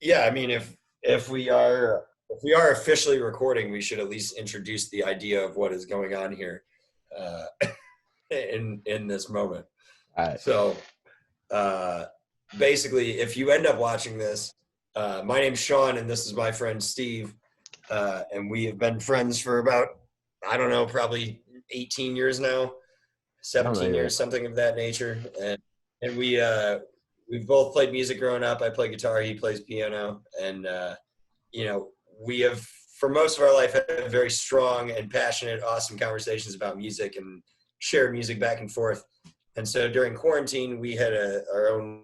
Yeah, I mean, if we are officially recording, we should at least introduce the idea of what is going on here uh, in this moment. All right. So uh, basically, if you end up watching this, my name's Sean, and this is my friend Steve, and we have been friends for about I don't know, probably 18 years now, Sounds like 17 it. years, something of that nature, and we've both played music growing up. I play guitar, he plays piano, and you know, we have for most of our life had very strong and passionate, awesome conversations about music and shared music back and forth. And so during quarantine, we had our own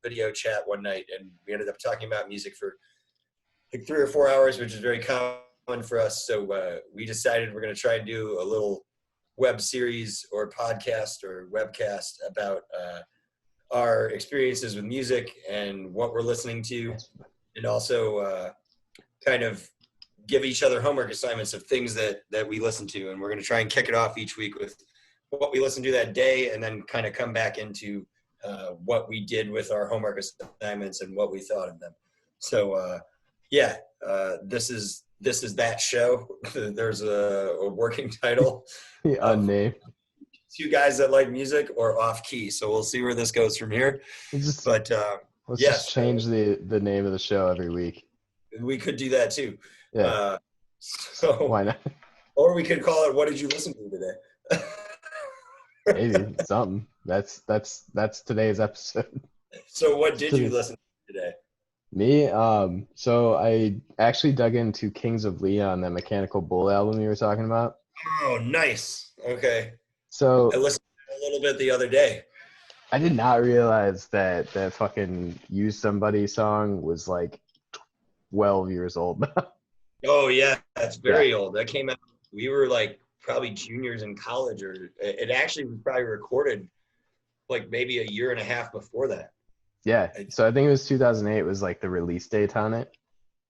video chat one night, and we ended up talking about music for like 3 or 4 hours, which is very common for us. So we decided we're going to try and do a little web series or podcast or webcast about our experiences with music and what we're listening to, and also kind of give each other homework assignments of things that we listen to. And we're going to try and kick it off each week with what we listened to that day, and then kind of come back into what we did with our homework assignments and what we thought of them. So yeah, this is that show. There's a working title of Unnamed. two guys that like music or off key. So we'll see where this goes from here. Let's just But let's just yes, change the name of the show every week. we could do that too. Yeah. So, Why not? or we could call it "What did you listen to today?" Maybe something. That's today's episode. So, what did you listen to today? Me, so I actually dug into Kings of Leon, that Mechanical Bull album you were talking about. Oh, nice. Okay, So I listened to it a little bit the other day. I did not realize that that fucking Use Somebody song was like 12 years old now. Oh yeah, that's Yeah. very old. That came out. We were like probably juniors in college, or it actually was probably recorded like maybe a year and a half before that. Yeah. So I think it was 2008 was like the release date on it.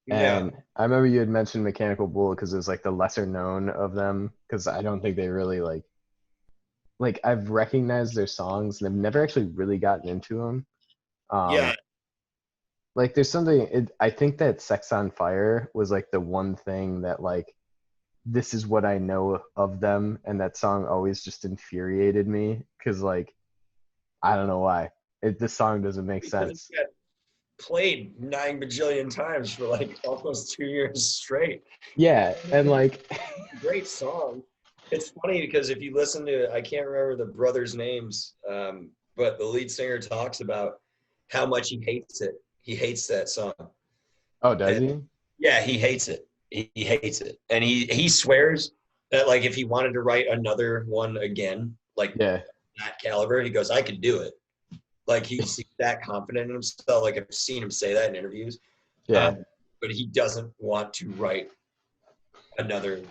Yeah, And I remember you had mentioned Mechanical Bull because it was like the lesser known of them, because I don't think they really like I've recognized their songs and I've never actually really gotten into them. yeah. Like there's something I think that Sex on Fire was like the one thing that like this is what I know of them, and that song always just infuriated me because like I don't know why. This song doesn't make Because sense. it got played 9 bajillion times for like almost 2 years straight. Yeah, and like Great song. It's funny because if you listen to, I can't remember the brothers' names, but the lead singer talks about how much he hates it. He hates that song. oh, does And he? yeah, he hates it. He hates it. And he swears that like if he wanted to write another one again, like Yeah. that caliber, he goes, I could do it. Like he's that confident in himself. Like I've seen him say that in interviews. Yeah. But he doesn't want to write another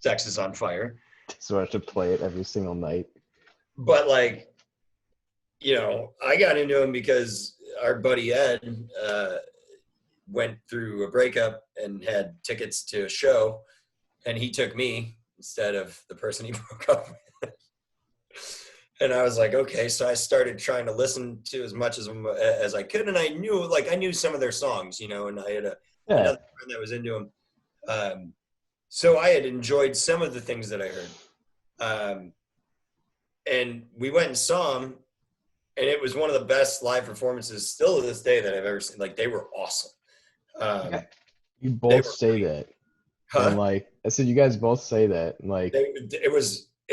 Sex is on Fire. So I have to play it every single night. But like, I got into him because our buddy Ed went through a breakup and had tickets to a show, and he took me instead of the person he broke up with. And I was like, okay. So I started trying to listen to as much as I could, and I knew some of their songs, and I had Yeah. another friend that was into them. So I had enjoyed some of the things that I heard. And we went and saw him, and it was one of the best live performances still to this day that I've ever seen. Like they were awesome. You They both were say great. that. And Huh? like I said, you guys both say that. And like It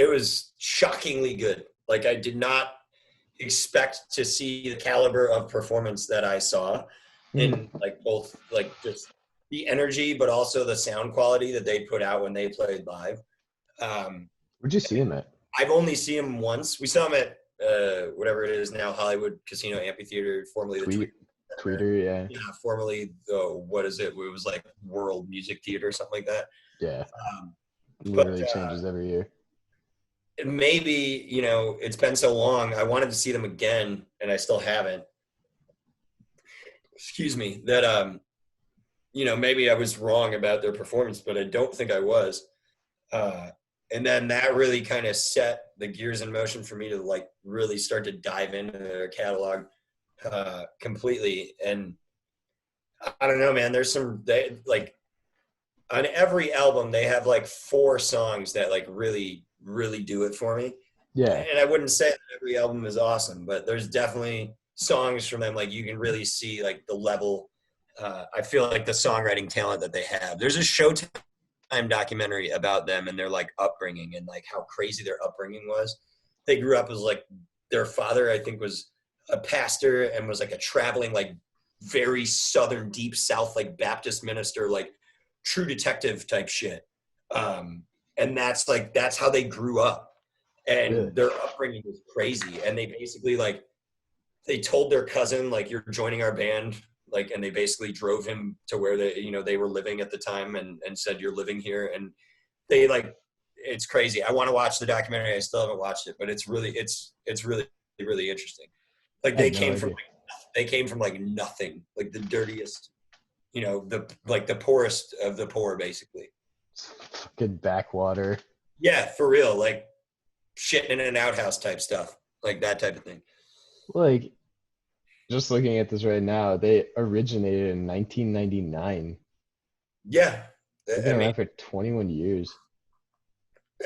was shockingly good. Like I did not expect to see the caliber of performance that I saw in like both like just the energy, but also the sound quality that they put out when they played live. where'd you see him at? I've only seen him once. We saw him at whatever it is now, Hollywood Casino Amphitheater, formerly the Tweet Tweeter, yeah. formerly the what is it? It was like World Music Theater or something like that. Yeah. Um, but Literally changes every year. maybe it's been so long. I wanted to see them again, and I still haven't. Excuse me. That maybe I was wrong about their performance, but I don't think I was. And then that really kind of set the gears in motion for me to like really start to dive into their catalog completely. And I don't know, man. They like on every album they have like four songs that like really really do it for me. Yeah, And I wouldn't say that every album is awesome, but there's definitely songs from them like you can really see like the level. I feel like the songwriting talent that they have. There's a Showtime documentary about them and their like upbringing and like how crazy their upbringing was. They grew up as like their father, I think, was a pastor and was like a traveling like very southern deep south like Baptist minister, like true detective type shit. And that's how they grew up, really. and their upbringing was crazy. And they basically like they told their cousin like you're joining our band, like, and they basically drove him to where they were living at the time, and said you're living here. And they like it's crazy. I want to watch the documentary. I still haven't watched it, but it's really really interesting. Like I had no idea. they came from like nothing, like the dirtiest, the poorest of the poor, basically. Fucking backwater. Yeah, for real, like shitting in an outhouse type stuff, like that type of thing. Like, just looking at this right now, they originated in 1999. Yeah, They've I been mean, around for 21 years.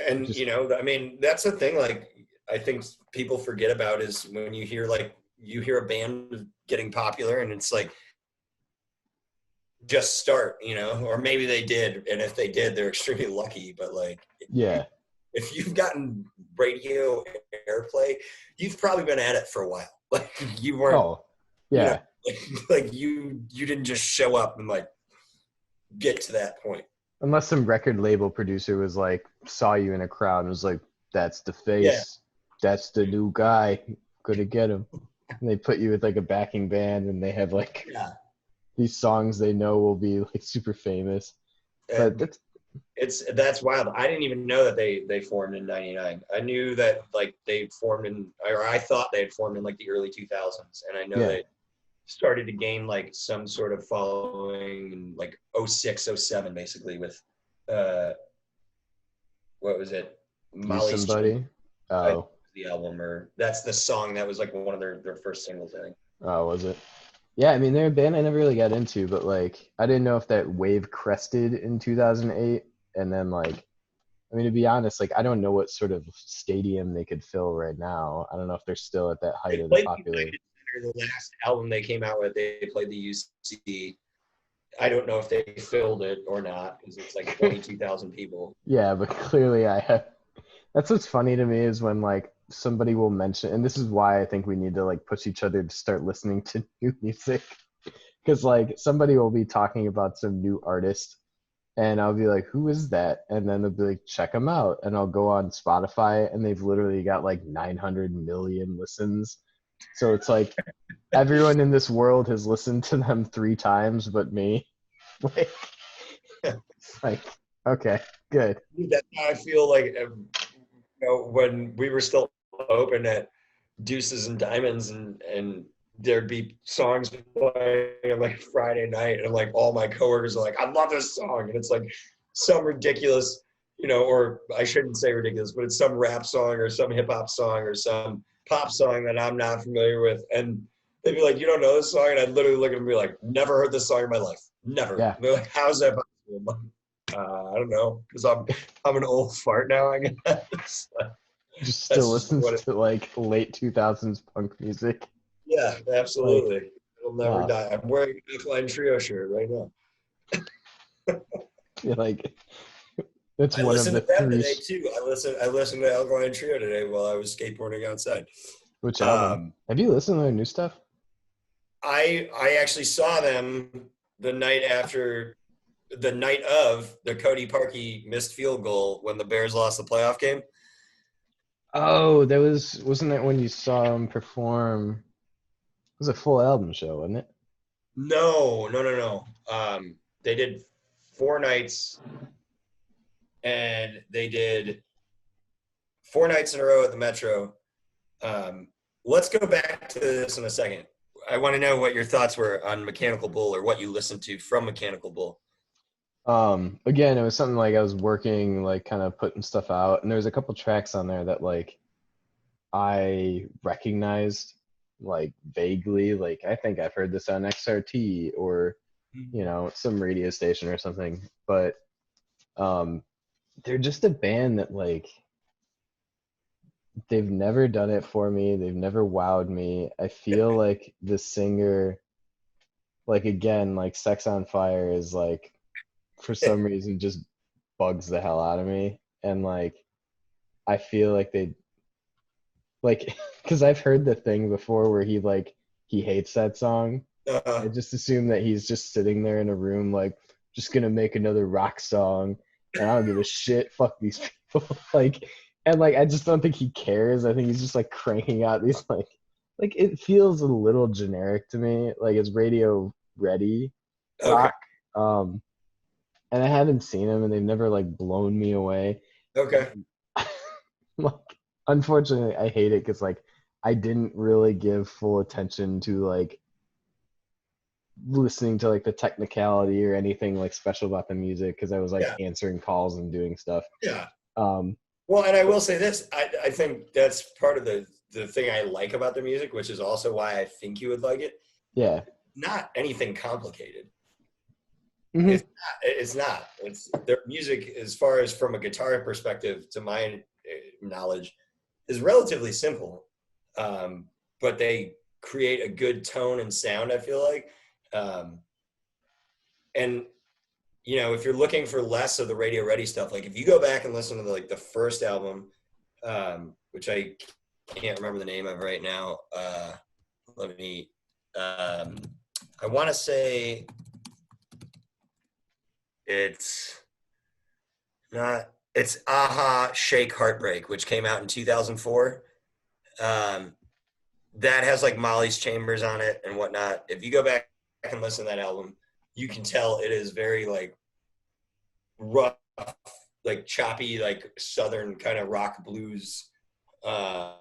and Just I mean, that's the thing. Like, I think people forget about is when you hear a band getting popular, and it's like just start, or maybe they did, and if they did, they're extremely lucky. But like, yeah. if you've gotten radio airplay, you've probably been at it for a while. Like you weren't, Oh, you know, yeah. like you didn't just show up and like get to that point. Unless some record label producer was like, saw you in a crowd and was like, that's the Yeah, face. That's the new guy. Gonna get him. And they put you with like a backing band and they have like yeah. these songs they know will be like super famous. But And that's that's wild. I didn't even know that they formed in '99. I knew that like they formed or I thought they had formed in like the early 2000s, and I know yeah. they started to gain like some sort of following in like '06, '07, basically with uh what was it? You Molly's Children, somebody. I think Oh. was the album, or that's the song that was like one of their first singles, I think. Oh, was it? Yeah, I mean they're a band I never really got into, but like I didn't know if that wave crested in 2008 and then like I mean, to be honest, like I don't know what sort of stadium they could fill right now. I don't know if they're still at that height They of the played the popular. United Center, the last album they came out with. They played the UC. I don't know if they filled it or not because it's like 22,000 people. Yeah, but clearly I have. That's what's funny to me is when like somebody will mention, and this is why I think we need to like push each other to start listening to new music, because like somebody will be talking about some new artist, and I'll be like, who is that? And then they'll be like, check them out, and I'll go on Spotify, and they've literally got like 900 million listens. So it's like everyone in this world has listened to them 3 times but me. Like, it's like, okay, good. That's how I feel like when we were still open at Deuces and Diamonds, and there'd be songs playing on like Friday night, and like all my coworkers are like, "I love this song," and it's like some ridiculous, or I shouldn't say ridiculous, but it's some rap song or some hip hop song or some pop song that I'm not familiar with, and they'd be like, "You don't know this song?" And I'd literally look at them and be like, "Never heard this song in my life, never." Yeah, And they're like, "How's that possible?" I'm like, I don't know, because I'm an old fart now, I guess. just still That's just listens what it. to like late 2000s punk music. Yeah, Like, absolutely. It'll never uh, die. I'm wearing a Flying Trio shirt right now. like it's I one of listened the to them three. today too. I listened to Alkaline Trio today while I was skateboarding outside. Which album? Um, Have you listened to their new stuff? I actually saw them the night after the night of the Cody Parkey missed field goal when the Bears lost the playoff game. Oh, that wasn't that when you saw them perform? It was a full album show, wasn't it? No, no, no, no. They did 4 nights, and they did 4 nights in a row at the Metro. Um, let's go back to this in a second. I want to know what your thoughts were on Mechanical Bull, or what you listened to from Mechanical Bull. Again, it was something like I was working, like kind of putting stuff out, and there was a couple tracks on there that like I recognized like vaguely, like I think I've heard this on XRT or you know, some radio station or something. But um, they're just a band that like they've never done it for me. They've never wowed me. I feel like the singer, like again, like Sex on Fire is like for some reason just bugs the hell out of me. And like I feel like they like because I've heard the thing before where he hates that song. I Uh, just assume that he's just sitting there in a room like just gonna make another rock song and I don't give a shit. Fuck these people. Like and like I just don't think he cares. I think he's just like cranking out these like it feels a little generic to me. Like it's radio ready okay. rock. Um and I haven't seen them and they've never like blown me away. Okay. And like unfortunately I hate it because like I didn't really give full attention to like listening to like the technicality or anything like special about the music because I was like Yeah. answering calls and doing stuff. Yeah. Um, Well, and I will say this, I think that's part of the thing I like about their music, which is also why I think you would like it. yeah. Not anything complicated. Hmm. It's not. It's their music, as far as from a guitar perspective, to my knowledge, is relatively simple. But they create a good tone and sound, I feel like. Um, and if you're looking for less of the radio ready stuff, like if you go back and listen to like the first album, which I can't remember the name of right now. Let me. I want to say it's not. It's Aha Shake Heartbreak, which came out in 2004. Um, that has like Molly's Chambers on it and whatnot. If you go back and listen to that album, you can tell it is very like rough, like choppy, like southern kind of rock blues. Uh,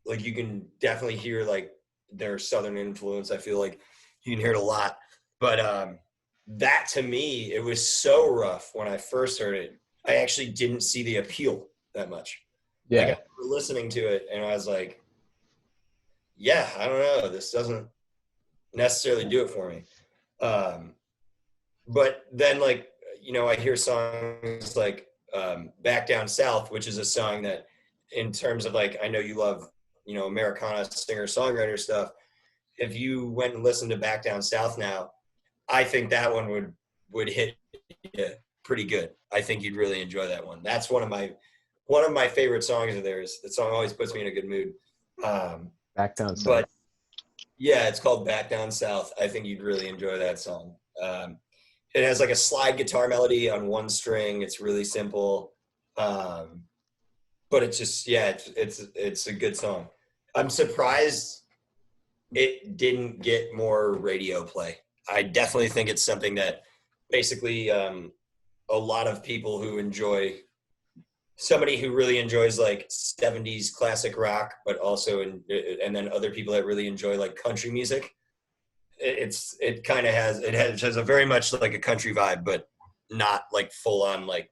like you can definitely hear like their southern influence. I feel like you can hear it a lot. But that to me, it was so rough when I first heard it. I actually didn't see the appeal that much. Like I Yeah. was listening to it and I was like, yeah, I don't know. This doesn't necessarily do it for me. Um, but then like, I hear songs like Back Down South, which is a song that in terms of like, I know you love, Americana singer songwriter stuff. If you went and listened to Back Down South now, I think that one would hit you pretty good. I think you'd really enjoy that one. That's one of my favorite songs of theirs. The song always puts me in a good mood. Back down south. But yeah, it's called Back Down South. I think you'd really enjoy that song. It has like a slide guitar melody on one string. It's really simple, but it's just it's a good song. I'm surprised it didn't get more radio play. I definitely think it's something that basically a lot of people who enjoy somebody who really enjoys like 70s classic rock, but also and then other people that really enjoy like country music. It kind of has a very much like a country vibe, but not like full on like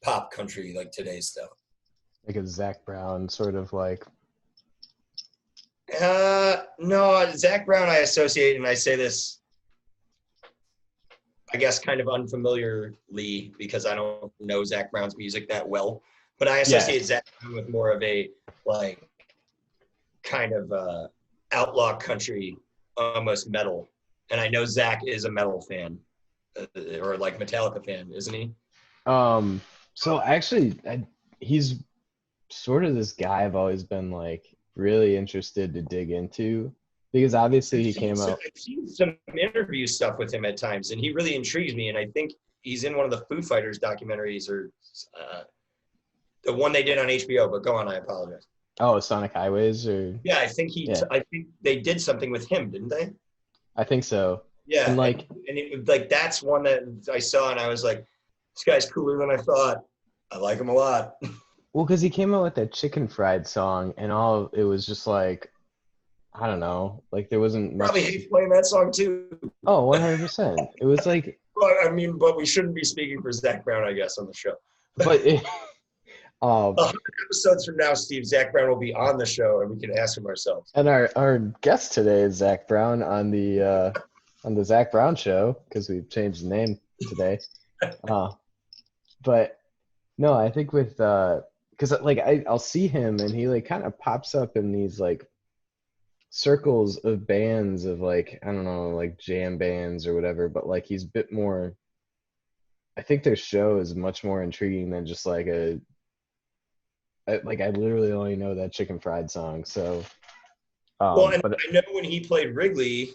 pop country like today's stuff. Like a Zach Brown sort of like No, Zach Brown I associate, and I say this, I guess, kind of unfamiliarly because I don't know Zach Brown's music that well, but I yeah. associate Zach Brown with more of a like kind of outlaw country, almost metal. And I know Zach is a metal fan, or like Metallica fan, isn't he? So actually he's sort of this guy I've always been like really interested to dig into because obviously he came out. I've seen some interview stuff with him at times, and he really intrigues me. And I think he's in one of the Foo Fighters documentaries, or the one they did on HBO. But go on, I apologize. Oh, Sonic Highways or Yeah, I think yeah, I think they did something with him, didn't they? I think so. Yeah, And like and it, like that's one that I saw, and I was like, this guy's cooler than I thought. I like him a lot. well, because he came out with that chicken fried song and all it was just like I don't know, like there wasn't much. Probably hates playing that song too. Oh, 100%. It was like, But I mean, but we shouldn't be speaking for Zach Brown, I guess, on the show. but it, 100 episodes from now, Steve, Zach Brown will be on the show, and we can ask him ourselves. and our guest today is Zach Brown on the on the Zach Brown show because we've changed the name today. Uh, but no, I think with because like I'll see him and he like kind of pops up in these like circles of bands of like I don't know like jam bands or whatever, but like he's a bit more. I think their show is much more intriguing than just like like I literally only know that chicken fried song. So Well, and but I know when he played Wrigley,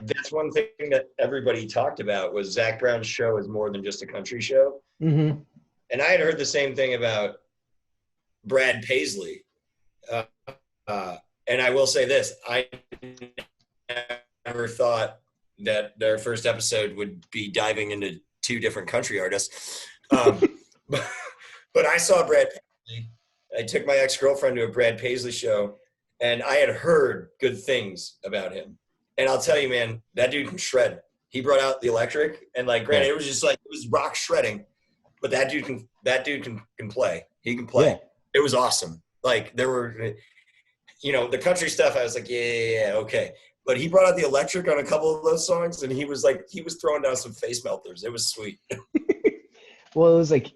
that's one thing that everybody talked about was Zach Brown's show is more than just a country show. mhm. And I had heard the same thing about Brad Paisley. Uh, and I will say this: I never thought that their first episode would be diving into two different country artists. But, but I saw Brad Paisley. I took my ex-girlfriend to a Brad Paisley show, and I had heard good things about him. And I'll tell you, man, that dude can shred. He brought out the electric, and like, granted, it was just like it was rock shredding, but that dude can play. He can play. Yeah. It was awesome. Like there were, the country stuff. I was like, yeah, okay. But he brought out the electric on a couple of those songs, and he was throwing down some face melters. It was sweet. Well, it was like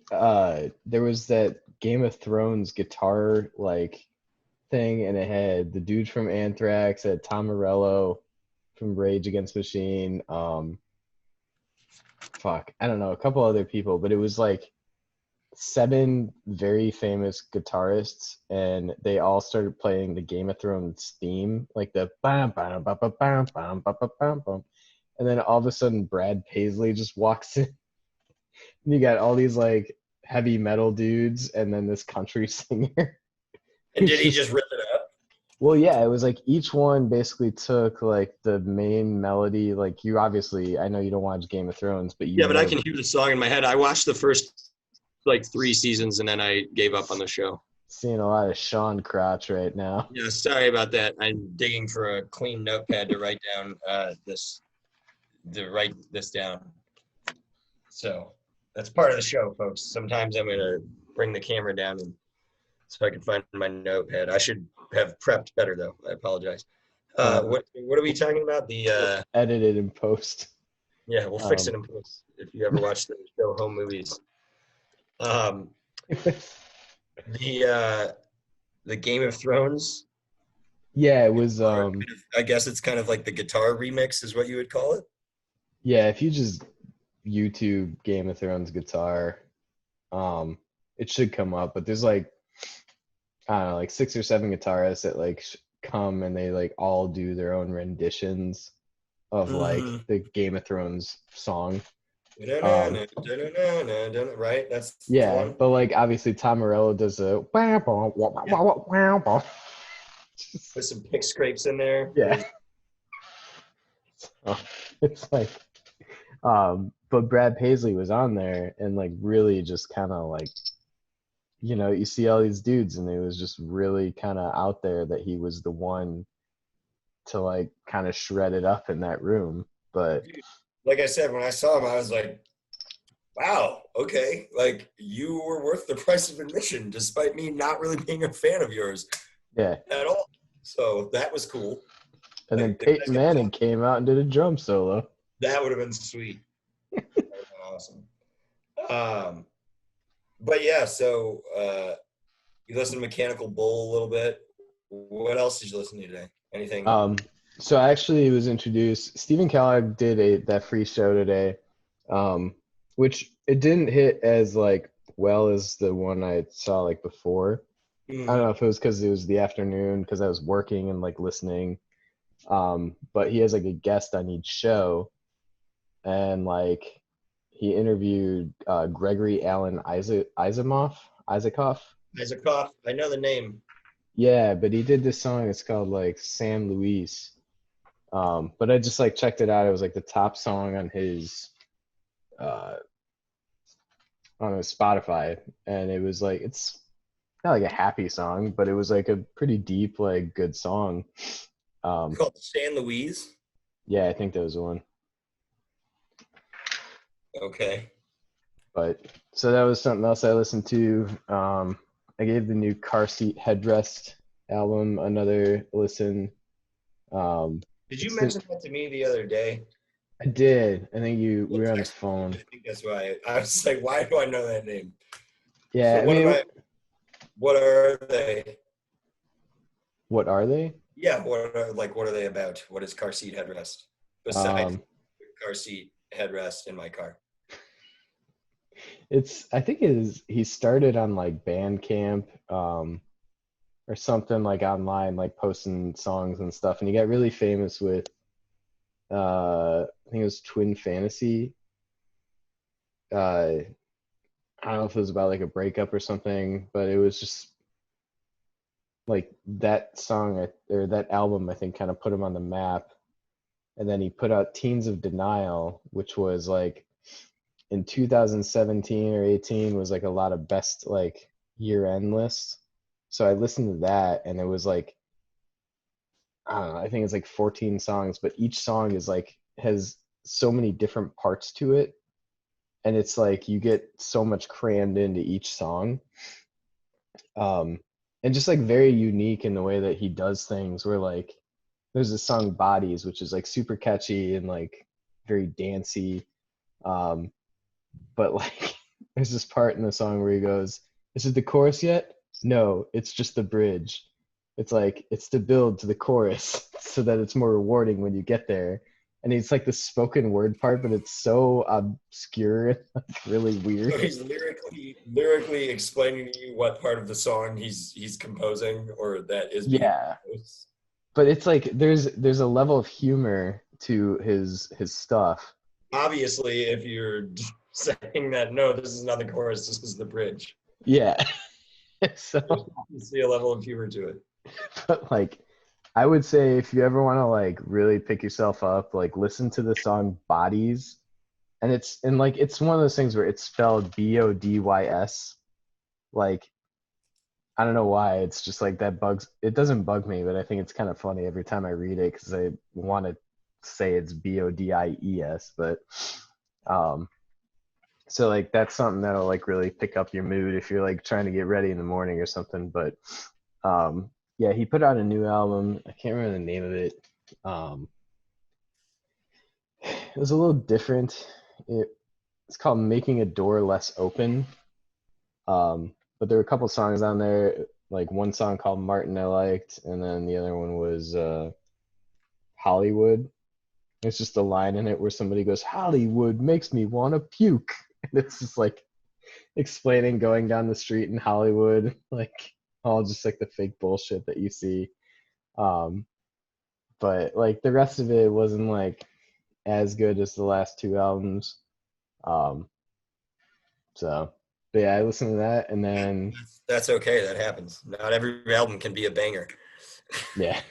there was that Game of Thrones guitar like thing, and it had the dude from Anthrax, it had Tom Morello from Rage Against the Machine. Fuck, I don't know, a couple other people, but it was like seven very famous guitarists, and they all started playing the Game of Thrones theme, like the bam bam bam bam bam bam bam bam bam, and then all of a sudden Brad Paisley just walks in. And you got all these like heavy metal dudes, and then this country singer. And did he just rip it up? Well, yeah, it was like each one basically took like the main melody. Like you obviously, I know you don't watch Game of Thrones, but you Yeah, but I know, can hear the song in my head. I watched the first like 3 seasons, and then I gave up on the show. seeing a lot of Sean Crotch right now. Yeah, sorry about that. I'm digging for a clean notepad to write down this down. So that's part of the show, folks. Sometimes I'm gonna bring the camera down and so I can find my notepad. I should have prepped better though. I apologize. What are we talking about? The Edited in post. yeah, we'll fix it in post if you ever watch the show Home Movies. Um, the Game of Thrones. Yeah, it was I guess it's kind of like the guitar remix, is what you would call it. yeah, if you just YouTube Game of Thrones guitar, it should come up, but there's like I don't know, like 6 or 7 guitarists that like come and they like all do their own renditions of like the Game of Thrones song. Right? That's the Yeah, one. but like obviously Tom Morello does a With some pick scrapes in there. yeah. So it's like but Brad Paisley was on there and like really just kind of like you see all these dudes and it was just really kind of out there that he was the one to like kind of shred it up in that room. But Like I said, when I saw him, I was like, wow, okay. Like you were worth the price of admission, despite me not really being a fan of yours yeah, at all. So that was cool. and then Like, Peyton Manning came out and did a drum solo. that would have been sweet. That would have been awesome. But yeah, so you listen to Mechanical Bull a little bit. What else did you listen to today? Anything? So I actually was introduced. Stephen Kellogg did that free show today, which it didn't hit as like well as the one I saw like before. I don't know if it was because it was the afternoon because I was working and like listening. But he has like a guest on each show, and like he interviewed Gregory Alan Isakov. Isaacoff. I know the name. Yeah, but he did this song. It's called like San Luis. But I just like checked it out. It was like the top song on his Spotify, and it was like it's not like a happy song, but it was like a pretty deep, like good song. It's called San Luis. Yeah, I think that was the one. Okay. But so that was something else I listened to. I gave the new Car Seat Headrest album another listen. Did you mention that to me the other day? I did. I think we Well, were on the text me. I phone. think that's why I was like, why do I know that name? Yeah, So I what am mean, I? What are they? what are they? Yeah, what are they about? What is car seat headrest besides Um, car seat headrest in my car? it's I think is he started on like Bandcamp, or something like online, like posting songs and stuff, and he got really famous with I think it was Twin Fantasy. I don't know if it was about like a breakup or something, but it was just like that song or that album I think kind of put him on the map. And then he put out Teens of Denial, which was like in 2017 or 18 was like a lot of best like year end lists. So I listened to that and it was like I don't know, I think it's like 14 songs, but each song is like has so many different parts to it and it's like you get so much crammed into each song. Um and just like very unique in the way that he does things where like there's a song Bodies which is like super catchy and like very dancey. Um but like there's this part in the song where he goes, "Is it the chorus yet? No, it's just the bridge." It's like it's the build to the chorus so that it's more rewarding when you get there. And it's like the spoken word part, but it's so obscure, it's really So weird. he's lyrically explaining to you what part of the song he's composing or that is being Yeah, composed. but it's like there's a level of humor to his stuff. Obviously, if you're saying that no, this is not the chorus, this is the bridge. Yeah. So, There's obviously a level of humor to it. but like I would say if you ever want to like really pick yourself up, like listen to the song Bodies. And like it's one of those things where it's spelled Bodys. Like I don't know why. It's just like that bugs. It doesn't bug me, but I think it's kind of funny every time I read it because I want to say it's Bodies. But um, so like that's something that'll like really pick up your mood if you're like trying to get ready in the morning or something. But um, yeah, he put out a new album. I can't remember the name of it. Um, it was a little different. It, it's called Making a Door Less Open. But there were a couple songs on there, like one song called Martin I liked, and then the other one was Hollywood. It's just a line in it where somebody goes, "Hollywood makes me want to puke." And it's just like explaining going down the street in Hollywood, like all just like the fake bullshit that you see. Um, but like the rest of it wasn't like as good as the last two albums. Um, so, but yeah, I listened to that, and then That's okay. That happens. Not every album can be a banger. yeah,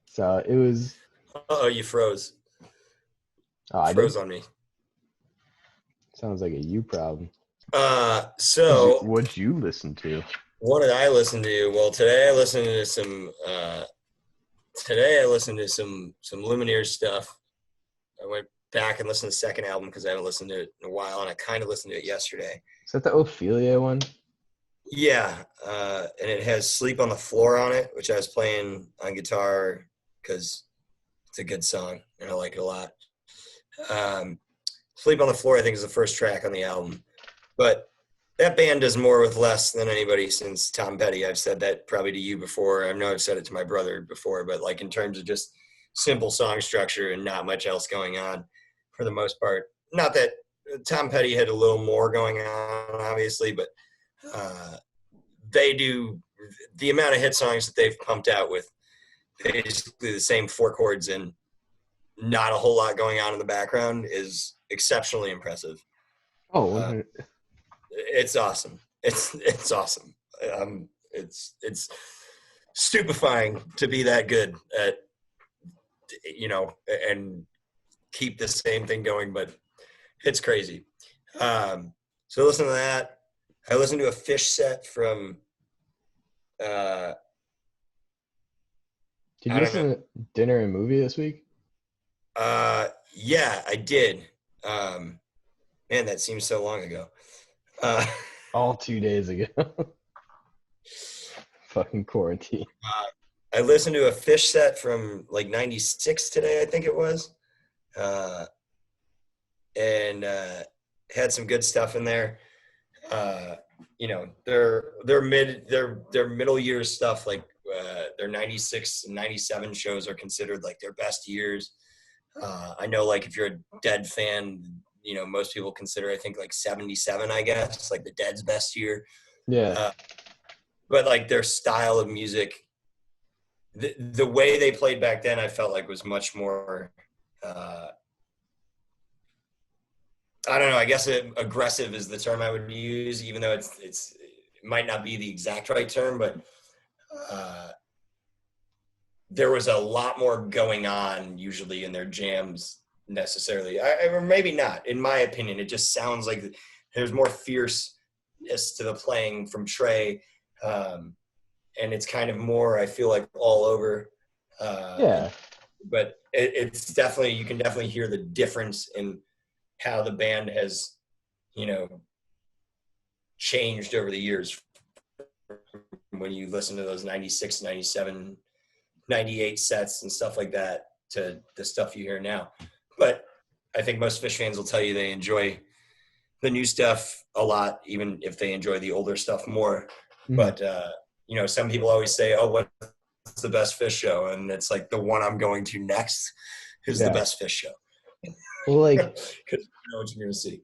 so it was. Oh, you froze. Oh, I did. Froze on me. Sounds like a you problem. So What'd you listen to? what did I listen to? Well, today I listened to some. Today I listened to some Lumineers stuff. I went back and listened to the second album because I haven't listened to it in a while, and I kind of listened to it yesterday. Is that the Ophelia one? Yeah, and it has "Sleep on the Floor" on it, which I was playing on guitar because it's a good song and I like it a lot. Um, "Sleep on the Floor" I think is the first track on the album, but that band does more with less than anybody since Tom Petty. I've said that probably to you before. I know I've said it to my brother before, but like in terms of just simple song structure and not much else going on for the most part. Not that Tom Petty had a little more going on, obviously, but uh, they do the amount of hit songs that they've pumped out with basically the same four chords and not a whole lot going on in the background is exceptionally impressive. Oh, Uh, it's awesome. It's awesome. It's stupefying to be that good at and keep the same thing going, but it's crazy. So listen to that. I listened to a Fish set from uh, did I you don't know. listen to Dinner and Movie this week? Yeah, I did. Um, Man, that seems so long ago. Uh, All 2 days ago. Fucking quarantine. I listened to a Fish set from like '96 today, I think it was. Uh, and had some good stuff in there. You know, their middle year stuff, like their 96 and 97 shows are considered like their best years. I know, like, if you're a Dead fan, you know, most people consider, I think, like 77, I guess, like the Dead's best year. Yeah. Uh, but like their style of music, the way they played back then, I felt like was much more, I don't know, I guess aggressive is the term I would use, even though it might not be the exact right term, but uh, there was a lot more going on usually in their jams necessarily. Or maybe not. In my opinion, it just sounds like there's more fierceness to the playing from Trey. And it's kind of more, I feel like, all over. Yeah. But it's definitely, you can definitely hear the difference in how the band has, you know, changed over the years when you listen to those 96, 97, 98 sets and stuff like that to the stuff you hear now. But I think most Phish fans will tell you they enjoy the new stuff a lot, even if they enjoy the older stuff more. Mhm. But, you know, some people always say, oh, what's the best Phish show? And it's like, the one I'm going to next is the best Phish show. Well, like, because you know what you're going to see.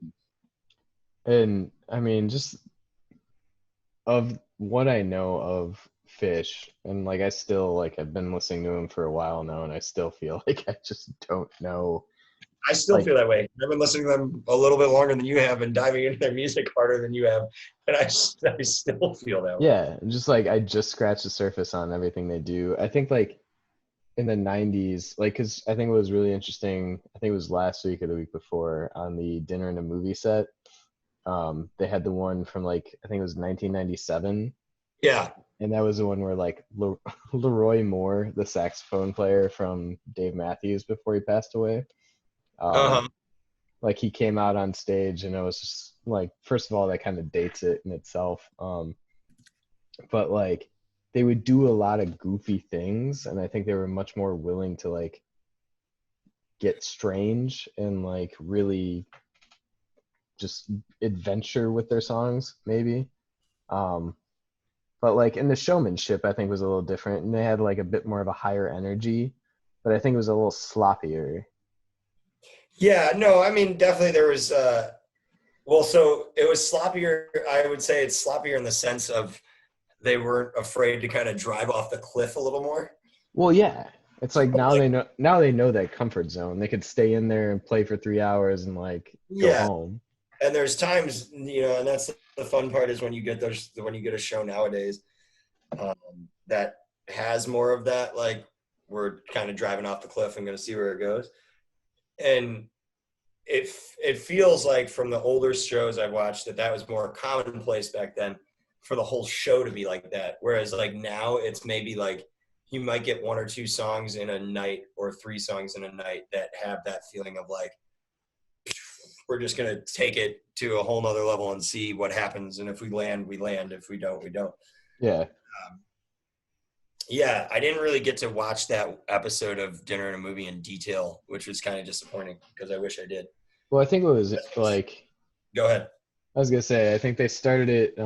and I mean, just of what I know of Phish, and like I still like I've been listening to him for a while now, and I still feel like I just don't know. I still Like, feel that way. I've been listening to them a little bit longer than you have and diving into their music harder than you have. And I still feel that way. yeah, just like I just scratched the surface on everything they do. I think like in the 90s, like, because I think it was really interesting. I think it was last week or the week before on the Dinner and a Movie set. They had the one from like, I think it was 1997. Yeah. And that was the one where like Leroy Moore, the saxophone player from Dave Matthews before he passed away, like he came out on stage, and it was just like, first of all, that kind of dates it in itself. But like they would do a lot of goofy things, and I think they were much more willing to like get strange and like really just adventure with their songs, maybe. But like in the showmanship, I think was a little different, and they had like a bit more of a higher energy, but I think it was a little sloppier. Yeah, no, I mean, definitely there was, well, so it was sloppier. I would say it's sloppier in the sense of they weren't afraid to kind of drive off the cliff a little more. Well, yeah, it's like now they know that comfort zone. They could stay in there and play for 3 hours and like go Yeah. home. And there's times, you know, and that's the fun part is when you get a show nowadays that has more of that, like we're kind of driving off the cliff and going to see where it goes. And it feels like from the older shows I've watched that was more commonplace back then for the whole show to be like that. Whereas like now it's maybe like you might get one or two songs in a night or three songs in a night that have that feeling of like, we're just going to take it to a whole nother level and see what happens. And if we land, we land. If we don't, we don't. Yeah. Yeah, I didn't really get to watch that episode of Dinner and a Movie in detail, which was kind of disappointing because I wish I did. Well, I think it was like, go ahead. I was gonna say, I think they started it.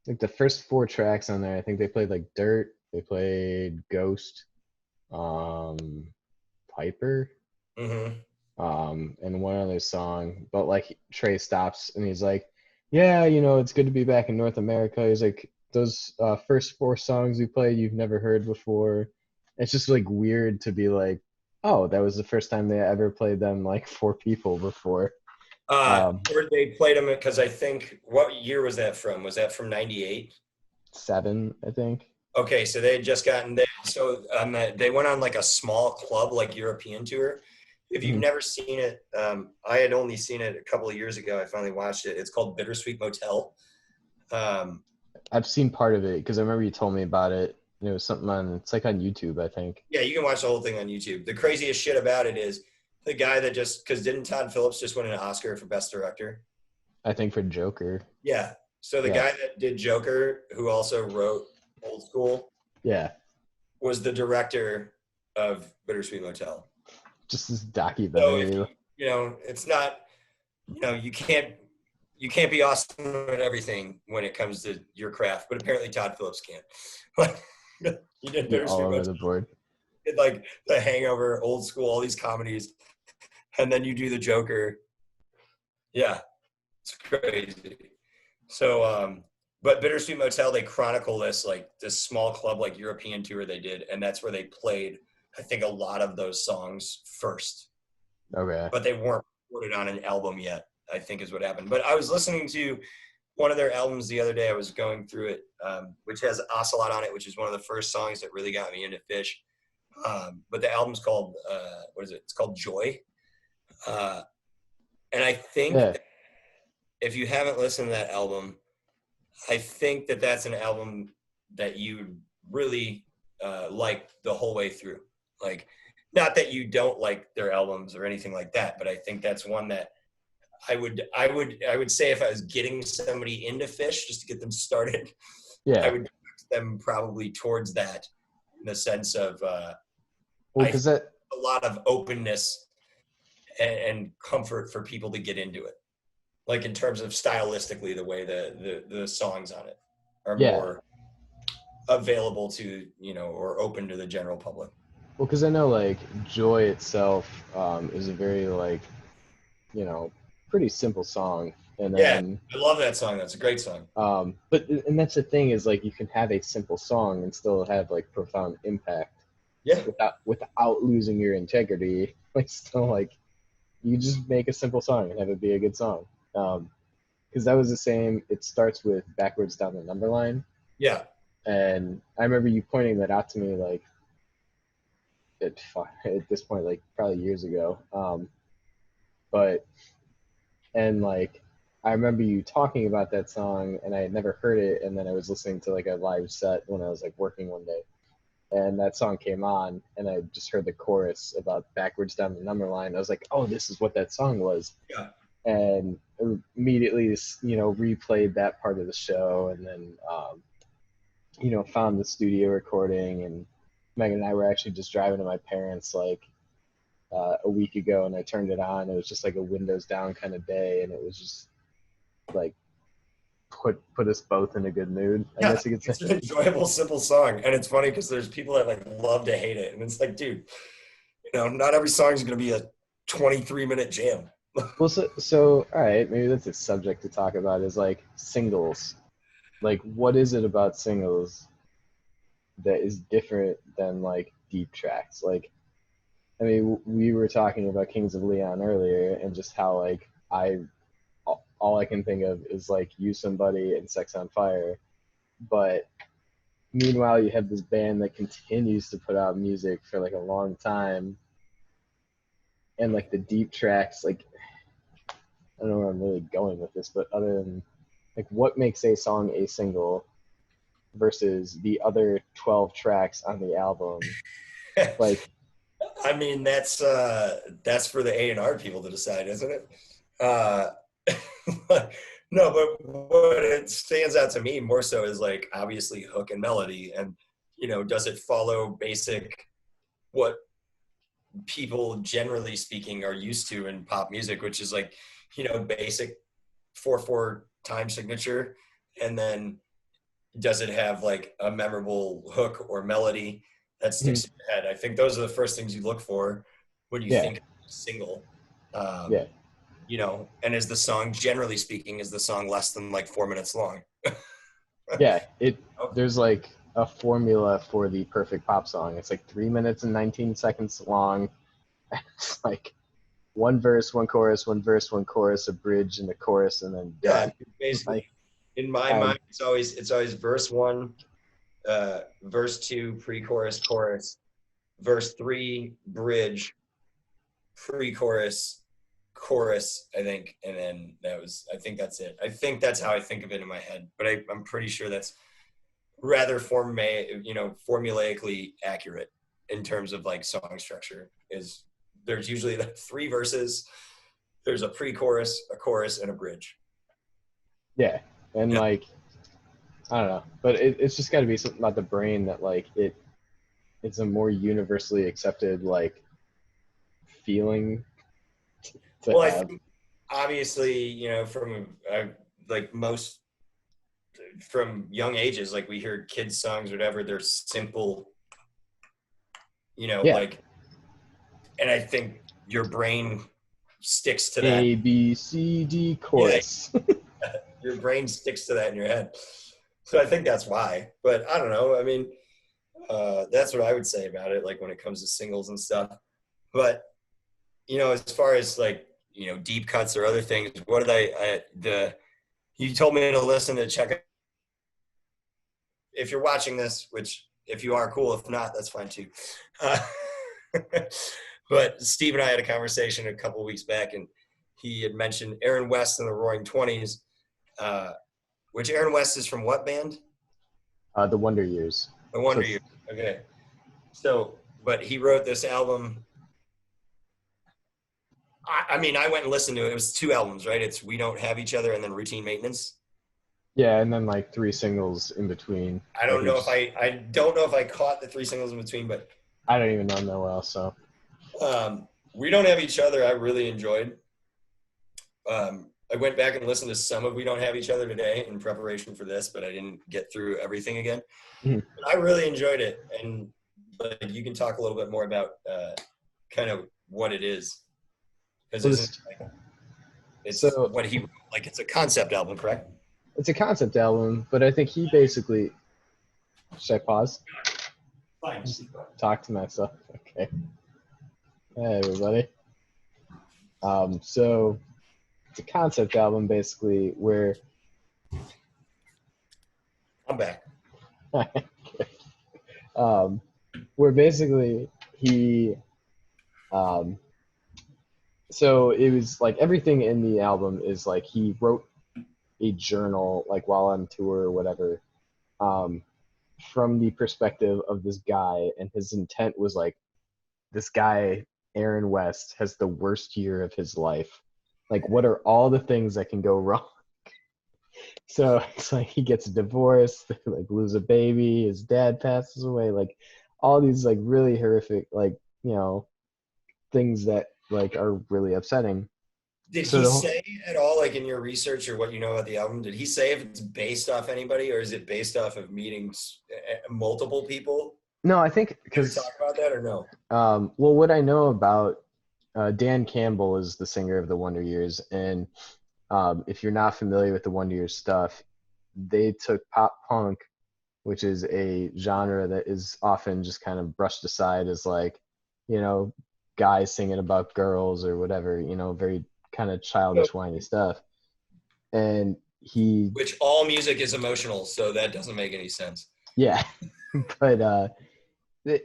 Like the first 4 tracks on there, I think they played like Dirt, they played Ghost, Piper, and one other song. But like Trey stops and he's like, "Yeah, you know, it's good to be back in North America." He's like, "Those first 4 songs we played, you've never heard before." It's just like weird to be like, "Oh, that was the first time they ever played them like 4 people before." Or they played them because I think, what year was that from? Was that from 98? 7, I think. Okay, so they had just gotten there. So they went on like a small club, like European tour. If you've never seen it, I had only seen it a couple of years ago. I finally watched it. It's called Bittersweet Motel. I've seen part of it because I remember you told me about it. And it was something it's like on YouTube, I think. Yeah, you can watch the whole thing on YouTube. The craziest shit about it is the guy that because didn't Todd Phillips just win an Oscar for Best Director? I think for Joker. Yeah. So the guy that did Joker, who also wrote Old School, was the director of Bittersweet Motel. Just this documentary. it's not, you can't be awesome at everything when it comes to your craft, but apparently Todd Phillips can. Like, you did You're all Bittersweet over Motel, the board. did like The Hangover, Old School, all these comedies, and then you do the Joker. Yeah, it's crazy. So, but Bittersweet Motel, they chronicle this small club like European tour they did, and that's where they played, I think, a lot of those songs first, Okay. but they weren't recorded on an album yet, I think is what happened. But I was listening to one of their albums the other day. I was going through it, which has Ocelot on it, which is one of the first songs that really got me into Fish. But the album's called, what is it? It's called Joy. Uh, and I think Yeah. that if you haven't listened to that album, I think that that's an album that you really like the whole way through. Like, not that you don't like their albums or anything like that, but I think that's one that I would say if I was getting somebody into Fish just to get them started, I Yeah. would direct them probably towards that in the sense of Well, I think because that, a lot of openness and comfort for people to get into it. Like in terms of stylistically, the way the songs on it are yeah. more available to or open to the general public. Well, because I know like Joy itself is a very like, you know, pretty simple song. And Yeah, then, I love that song. That's a great song. but, and that's the thing is like you can have a simple song and still have like profound impact Yeah, without losing your integrity. Like, still like, you just make a simple song and have it be a good song. Because that was the same, it starts with Backwards Down the Number Line. yeah, And I remember you pointing that out to me like at this point, like probably years ago. But and like I remember you talking about that song, and I had never heard it, and then I was listening to like a live set when I was like working one day, and that song came on, and I just heard the chorus about Backwards Down the Number Line. I was like, oh, this is what that song was, yeah. and immediately replayed that part of the show, and then found the studio recording, and Megan and I were actually just driving to my parents like a week ago, and I turned it on. It was just like a windows down kind of day, and it was just like put us both in a good mood, I Yeah, guess you could say. it's an enjoyable, simple song, and it's funny because there's people that like love to hate it, and it's like, dude, not every song is gonna be a 23-minute jam. Well, so all right, maybe that's a subject to talk about is like singles. Like, what is it about singles that is different than like deep tracks? Like, I mean, we were talking about Kings of Leon earlier, and just how like all I can think of is like You Somebody and Sex on Fire. But meanwhile, you have this band that continues to put out music for like a long time, and like the deep tracks, like I don't know where I'm really going with this, but other than like what makes a song a single versus the other 12 tracks on the album, like I mean, that's for the A&R people to decide, isn't it? Uh, no, but what it stands out to me more so is like obviously hook and melody, and does it follow basic what people generally speaking are used to in pop music, which is like basic 4/4 time signature, and then does it have like a memorable hook or melody that sticks in your head? I think those are the first things you look for when you yeah, think of a single. yeah, And is the song, generally speaking, is the song less than like 4 minutes long? yeah. It Okay. There's like a formula for the perfect pop song. It's like 3 minutes and 19 seconds long. It's like one verse, one chorus, one verse, one chorus, a bridge, and a chorus, and then Yeah, done. basically. Like, In my and mind, it's always verse one, verse two, pre-chorus, chorus, verse three, bridge, pre-chorus, chorus, I think, and then I think that's it. I think that's how I think of it in my head, but I'm pretty sure that's rather formulaically accurate in terms of like song structure. Is there's usually like three verses, there's a pre-chorus, a chorus, and a bridge. yeah, and Yeah, like I don't know, but it's just got to be something about the brain that like it's a more universally accepted like feeling to Well, I have. think obviously, from like most from young ages, like we hear kids songs, or whatever. They're simple, Yeah. like, and I think your brain sticks to that. A B C D Yeah, chorus. your brain sticks to that in your head. So I think that's why. But I don't know. I mean, that's what I would say about it. Like when it comes to singles and stuff. But as far as like deep cuts or other things, what did the you told me to listen to check it if you're watching this, which if you are, cool. If not, that's fine too. Uh, but Steve and I had a conversation a couple of weeks back, and he had mentioned Aaron West and the Roaring Twenties. Which Aaron West is from what band? The Wonder Years. The So Wonder it's, Years. Okay. So, but he wrote this album. I mean, I went and listened to it. It was two albums, right? It's We Don't Have Each Other and then Routine Maintenance. yeah, and then like three singles in between. I Like don't know if it's, I don't know if I caught the three singles in between, but I don't even know Noel, so We Don't Have Each Other I really enjoyed. I went back and listened to some of We Don't Have Each Other today in preparation for this, but I didn't get through everything again. Mhm. But I really enjoyed it, and like you can talk a little bit more about kind of what it is, because well, isn't this, it like, it's so what he like it's a concept album, correct? it's a concept album, but I think he basically. Should I pause? Fine. Just talk to myself. Okay. Hey everybody. So it's a concept album basically where I'm back. um, where basically he um, so it was like everything in the album is like he wrote a journal like while on tour or whatever, um, from the perspective of this guy, and his intent was like this guy Aaron West has the worst year of his life. Like, what are all the things that can go wrong? So it's like he gets divorced, like lose a baby, his dad passes away, like all these like really horrific, like things that like are really upsetting. Did So he the whole, say at all, like in your research or what you know about the album, did he say if it's based off anybody or is it based off of meetings, multiple people? no, I think Did you ever because talk about that or no? well, what I know about Dan Campbell is the singer of the Wonder Years, and if you're not familiar with the Wonder Years stuff, they took pop punk, which is a genre that is often just kind of brushed aside as like, you know, guys singing about girls or whatever, very kind of childish, whiny stuff. And he, Which all music is emotional, so that doesn't make any sense. yeah, but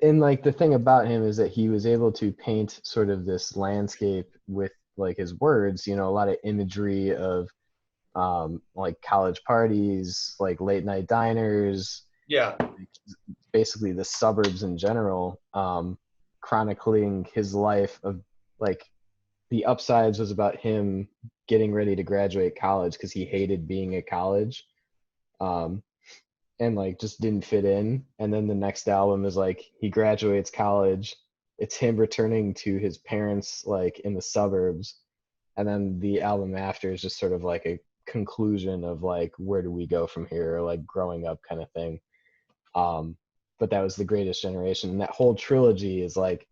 and like the thing about him is that he was able to paint sort of this landscape with like his words, a lot of imagery of like college parties, like late night diners, Yeah. basically the suburbs in general, chronicling his life of like the upsides was about him getting ready to graduate college because he hated being at college, um, and like just didn't fit in. And then the next album is like he graduates college. It's him returning to his parents like in the suburbs, and then the album after is just sort of like a conclusion of like where do we go from here, or like growing up kind of thing. Um, but that was the Greatest Generation, and that whole trilogy is like,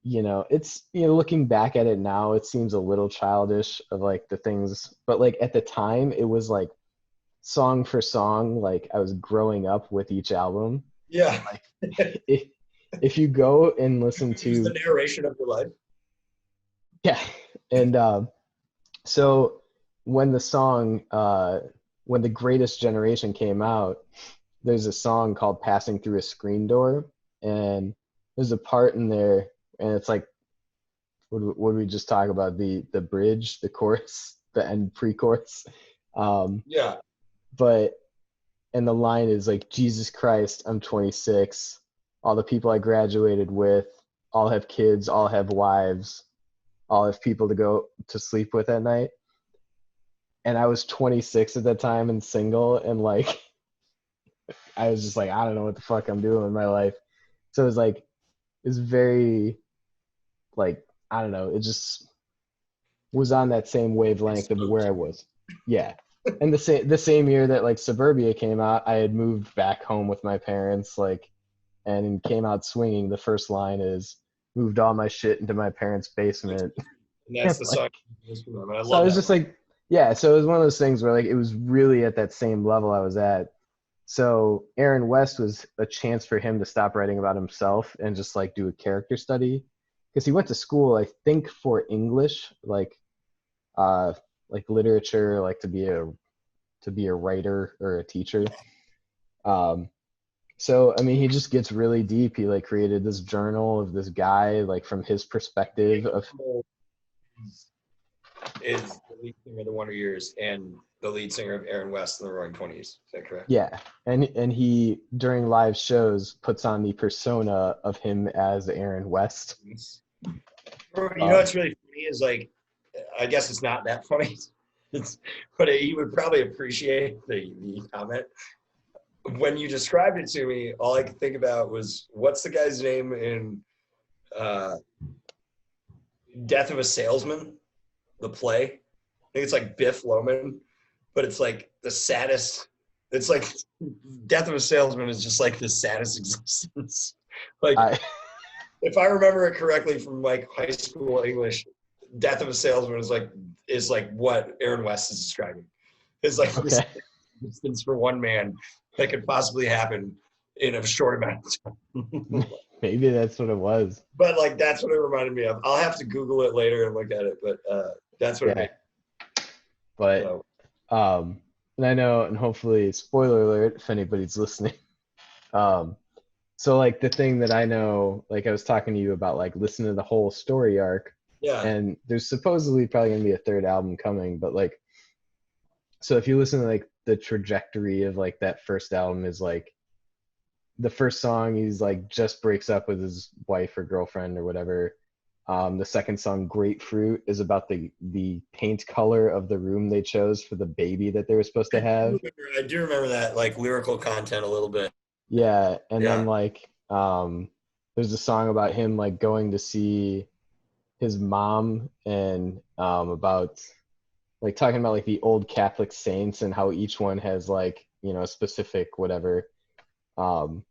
it's looking back at it now, it seems a little childish of like the things, but like at the time, it was like song for song, like I was growing up with each album, Yeah. and like if if you go and listen It was the to narration of your life. yeah, and so when the song when the Greatest Generation came out, there's a song called Passing Through a Screen Door, and there's a part in there, and it's like what did we just talk about, the bridge, the chorus, the end pre-chorus, um Yeah. but and the line is like, Jesus Christ, I'm 26, all the people I graduated with all have kids, all have wives, all have people to go to sleep with at night. And I was 26 at that time and single, and like I was just like, I don't know what the fuck I'm doing with my life. So it was like, it's very like, I don't know, it just was on that same wavelength of Spoke where to I me. was. Yeah. And the same year that like Suburbia came out, I had moved back home with my parents, like, and came out swinging. The first line is moved all my shit into my parents' basement. And that's And the like, song. I so I love was that just line. like, yeah. So it was one of those things where like it was really at that same level I was at. So Aaron West was a chance for him to stop writing about himself and just like do a character study, because he went to school, I think, for English, uh, like literature, like to be a writer or a teacher. Um, so I mean, he just gets really deep. He like created this journal of this guy, like from his perspective of Is the lead singer of the Wonder Years and the lead singer of Aaron West and the Roaring Twenties. Is that correct? yeah, and he during live shows puts on the persona of him as Aaron West. Yes. You know Um, what's really funny is like, I guess it's not that funny. But he would probably appreciate the comment. When you described it to me, all I could think about was what's the guy's name in uh, Death of a Salesman, the play? I think it's like Biff Loman, but it's like the saddest. It's like Death of a Salesman is just like the saddest existence. Like, I if I remember it correctly from like high school English, Death of a Salesman is like what Aaron West is describing. It's like this okay, instance for one man that could possibly happen in a short amount of time. maybe that's what it was. But like that's what it reminded me of. I'll have to Google it later and look at it, but that's what it Yeah, made. but So and I know, and hopefully, spoiler alert if anybody's listening. Um, so like the thing that I know, like I was talking to you about, like listen to the whole story arc, yeah, and there's supposedly probably gonna be a third album coming, but like, so if you listen to like the trajectory of like that first album is like the first song he's like just breaks up with his wife or girlfriend or whatever. The second song, Grapefruit, is about the paint color of the room they chose for the baby that they were supposed to have. I do remember that like lyrical content a little bit. Yeah, and then Yeah. like there's a song about him like going to see his mom, and about like talking about like the old Catholic saints and how each one has like, a specific whatever, um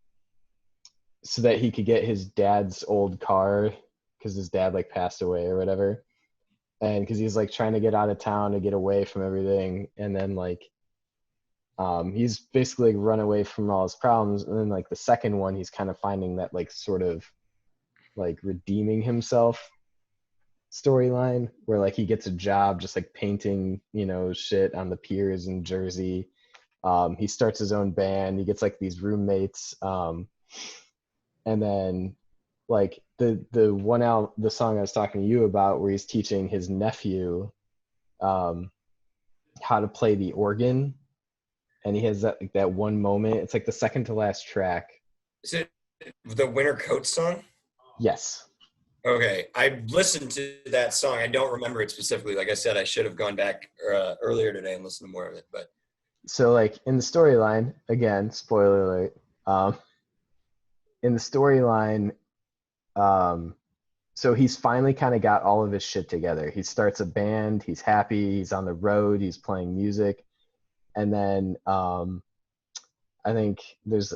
so that he could get his dad's old car because his dad like passed away or whatever, and because he's like trying to get out of town to get away from everything, and then like he's basically like, run away from all his problems, and then like the second one he's kind of finding that like sort of like redeeming himself storyline where like he gets a job just like painting, shit on the piers in Jersey. He starts his own band, he gets like these roommates, and then like the song I was talking to you about where he's teaching his nephew um how to play the organ, and he has that one moment, it's like the second to last track. Is it the Winter Coat song? Yes. Okay, I listened to that song. I don't remember it specifically. Like I said, I should have gone back earlier today and listened to more of it. But So like in the storyline, again, spoiler alert, in the storyline, um so he's finally kind of got all of his shit together. He starts a band, he's happy, he's on the road, he's playing music, and then I think there's,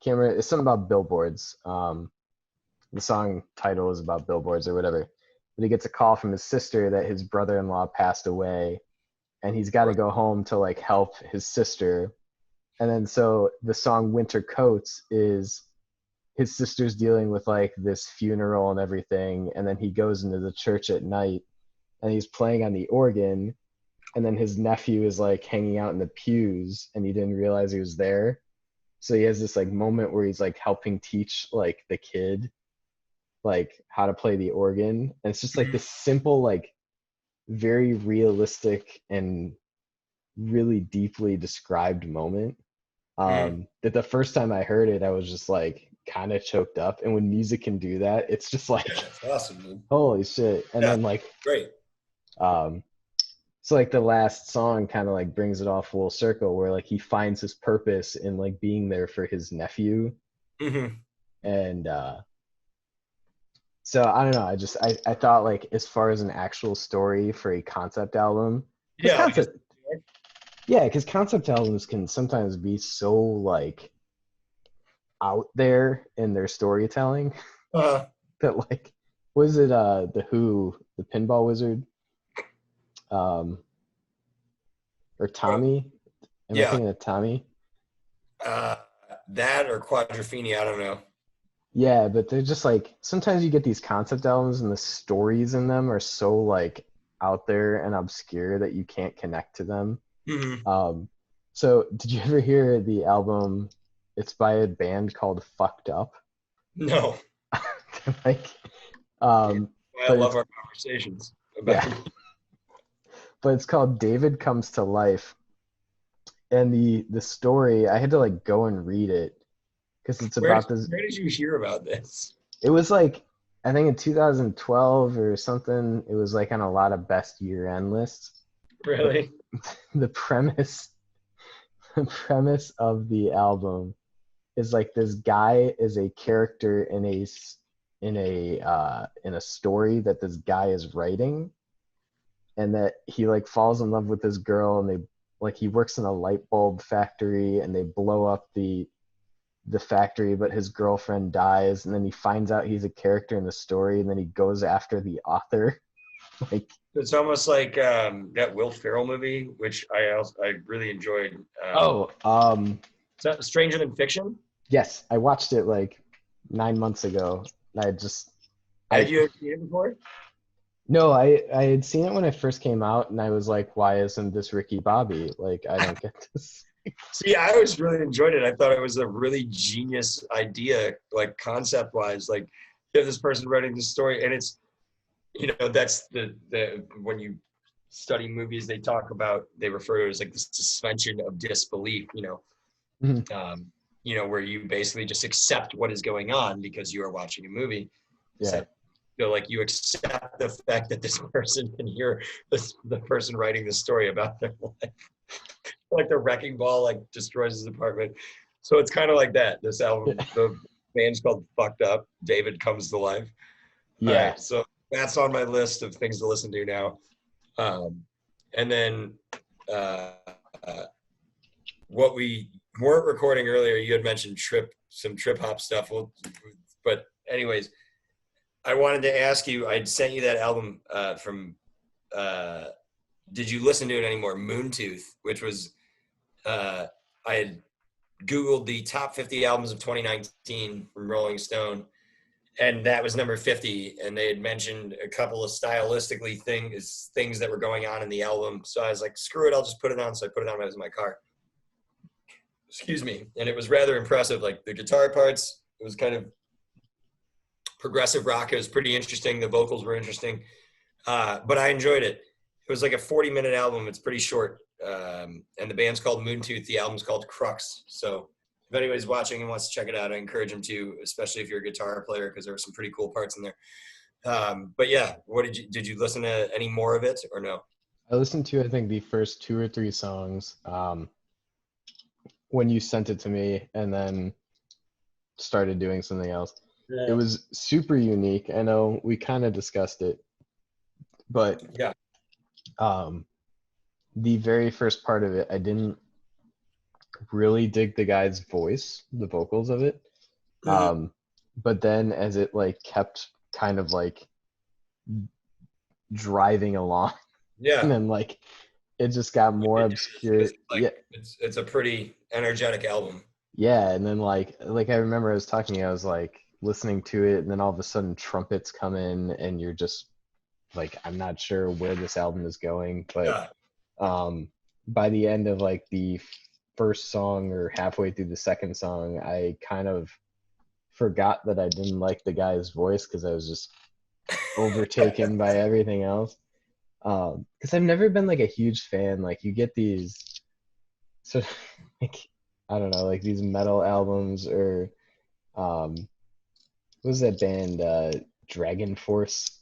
can't remember, it's something about billboards. The song title is about billboards or whatever. But he gets a call from his sister that his brother-in-law passed away, and he's got to go home to like help his sister. And then so the song Winter Coats is his sister's dealing with like this funeral and everything, and then he goes into the church at night and he's playing on the organ, and then his nephew is like hanging out in the pews and he didn't realize he was there. So he has this like moment where he's like helping teach like the kid like how to play the organ, and it's just like this simple, like very realistic and really deeply described moment, Mhm. that the first time I heard it I was just like kind of choked up, and when music can do that it's just yeah, like that's awesome, dude. holy shit. And Yeah, then like great. um so like the last song kind of like brings it all full circle where like he finds his purpose in like being there for his nephew, Hmm. and So I don't know. I thought like as far as an actual story for a concept album, because Yeah, like concept yeah, because concept albums can sometimes be so like out there in their storytelling uh, that like was it the Who, the Pinball Wizard, um or Tommy? Am I yeah, thinking of Tommy? uh, that or Quadrophenia, I don't know. Yeah, but they're just like sometimes you get these concept albums and the stories in them are so like out there and obscure that you can't connect to them. Hmm. Um, so did you ever hear the album? It's by a band called Fucked Up. No, Like, yeah, um, I but love it's our conversations about. yeah, but it's called David Comes to Life. And the story I had to like go and read it because it's about this. Where did you hear about this? It was like I think in 2012 or something. It was like on a lot of best year end lists. But Really? the premise, the premise of the album is like this guy is a character in a story that this guy is writing, and that he like falls in love with this girl, and they like he works in a light bulb factory, and they blow up the factory, but his girlfriend dies, and then he finds out he's a character in the story, and then he goes after the author. Like, It's almost like that Will Ferrell movie, which I really enjoyed. oh, Stranger Than Fiction. yes, I watched it like 9 months ago. I just Had I you seen it before? No, I had seen it when it first came out, and I was like, why isn't this Ricky Bobby? Like, I don't get this. See, I always really enjoyed it. I thought it was a really genius idea, like concept wise. Like, you have this person writing this story, and it's, that's the when you study movies, they talk about, they refer to it as like the suspension of disbelief. Mhm. Um, where you basically just accept what is going on because you are watching a movie. Yeah, Except, like you accept the fact that this person can hear the person writing the story about their life. Like the wrecking ball like destroys his apartment. So it's kind of like that. This yeah, album, the band's called Fucked Up. David Comes to Life. All yeah. right, so that's on my list of things to listen to now. Um, and then uh, uh, what we weren't recording earlier, you had mentioned some trip hop stuff. But anyways, I wanted to ask you. I'd sent you that album from. Uh, did you listen to it anymore? Moontooth, which was I had Googled the top 50 albums of 2019 from Rolling Stone, and that was number 50. And they had mentioned a couple of stylistically things that were going on in the album. So I was like, screw it, I'll just put it on. So I put it on when I was in my car. Excuse me. And it was rather impressive. Like the guitar parts, it was kind of progressive rock. It was pretty interesting. The vocals were interesting, but I enjoyed it. It was like a 40-minute album. It's pretty short. And the band's called Moontooth. The album's called Crux. So if anybody's watching and wants to check it out, I encourage them to, especially if you're a guitar player, because there are some pretty cool parts in there. But yeah, did you listen to any more of it or no? I listened to I think the first two or three songs when you sent it to me, and then started doing something else. It Yeah. was super unique. I know we kind of discussed it, but Yeah. um, the very first part of it, I didn't really dig the guy's voice, the vocals of it. Mhm. But then as it like kept kind of like driving along, and Yeah. then like it just got more obscure. Like Yeah, it's a pretty energetic album. yeah, and then like I remember I was talking, I was like listening to it, and then all of a sudden trumpets come in, and you're just like, I'm not sure where this album is going, but Yeah. um, by the end of like the first song or halfway through the second song, I kind of forgot that I didn't like the guy's voice because I was just overtaken by everything else. Because I've never been like a huge fan. Like you get these sort of like I don't know, like these metal albums or um, what was that band? Dragon Force.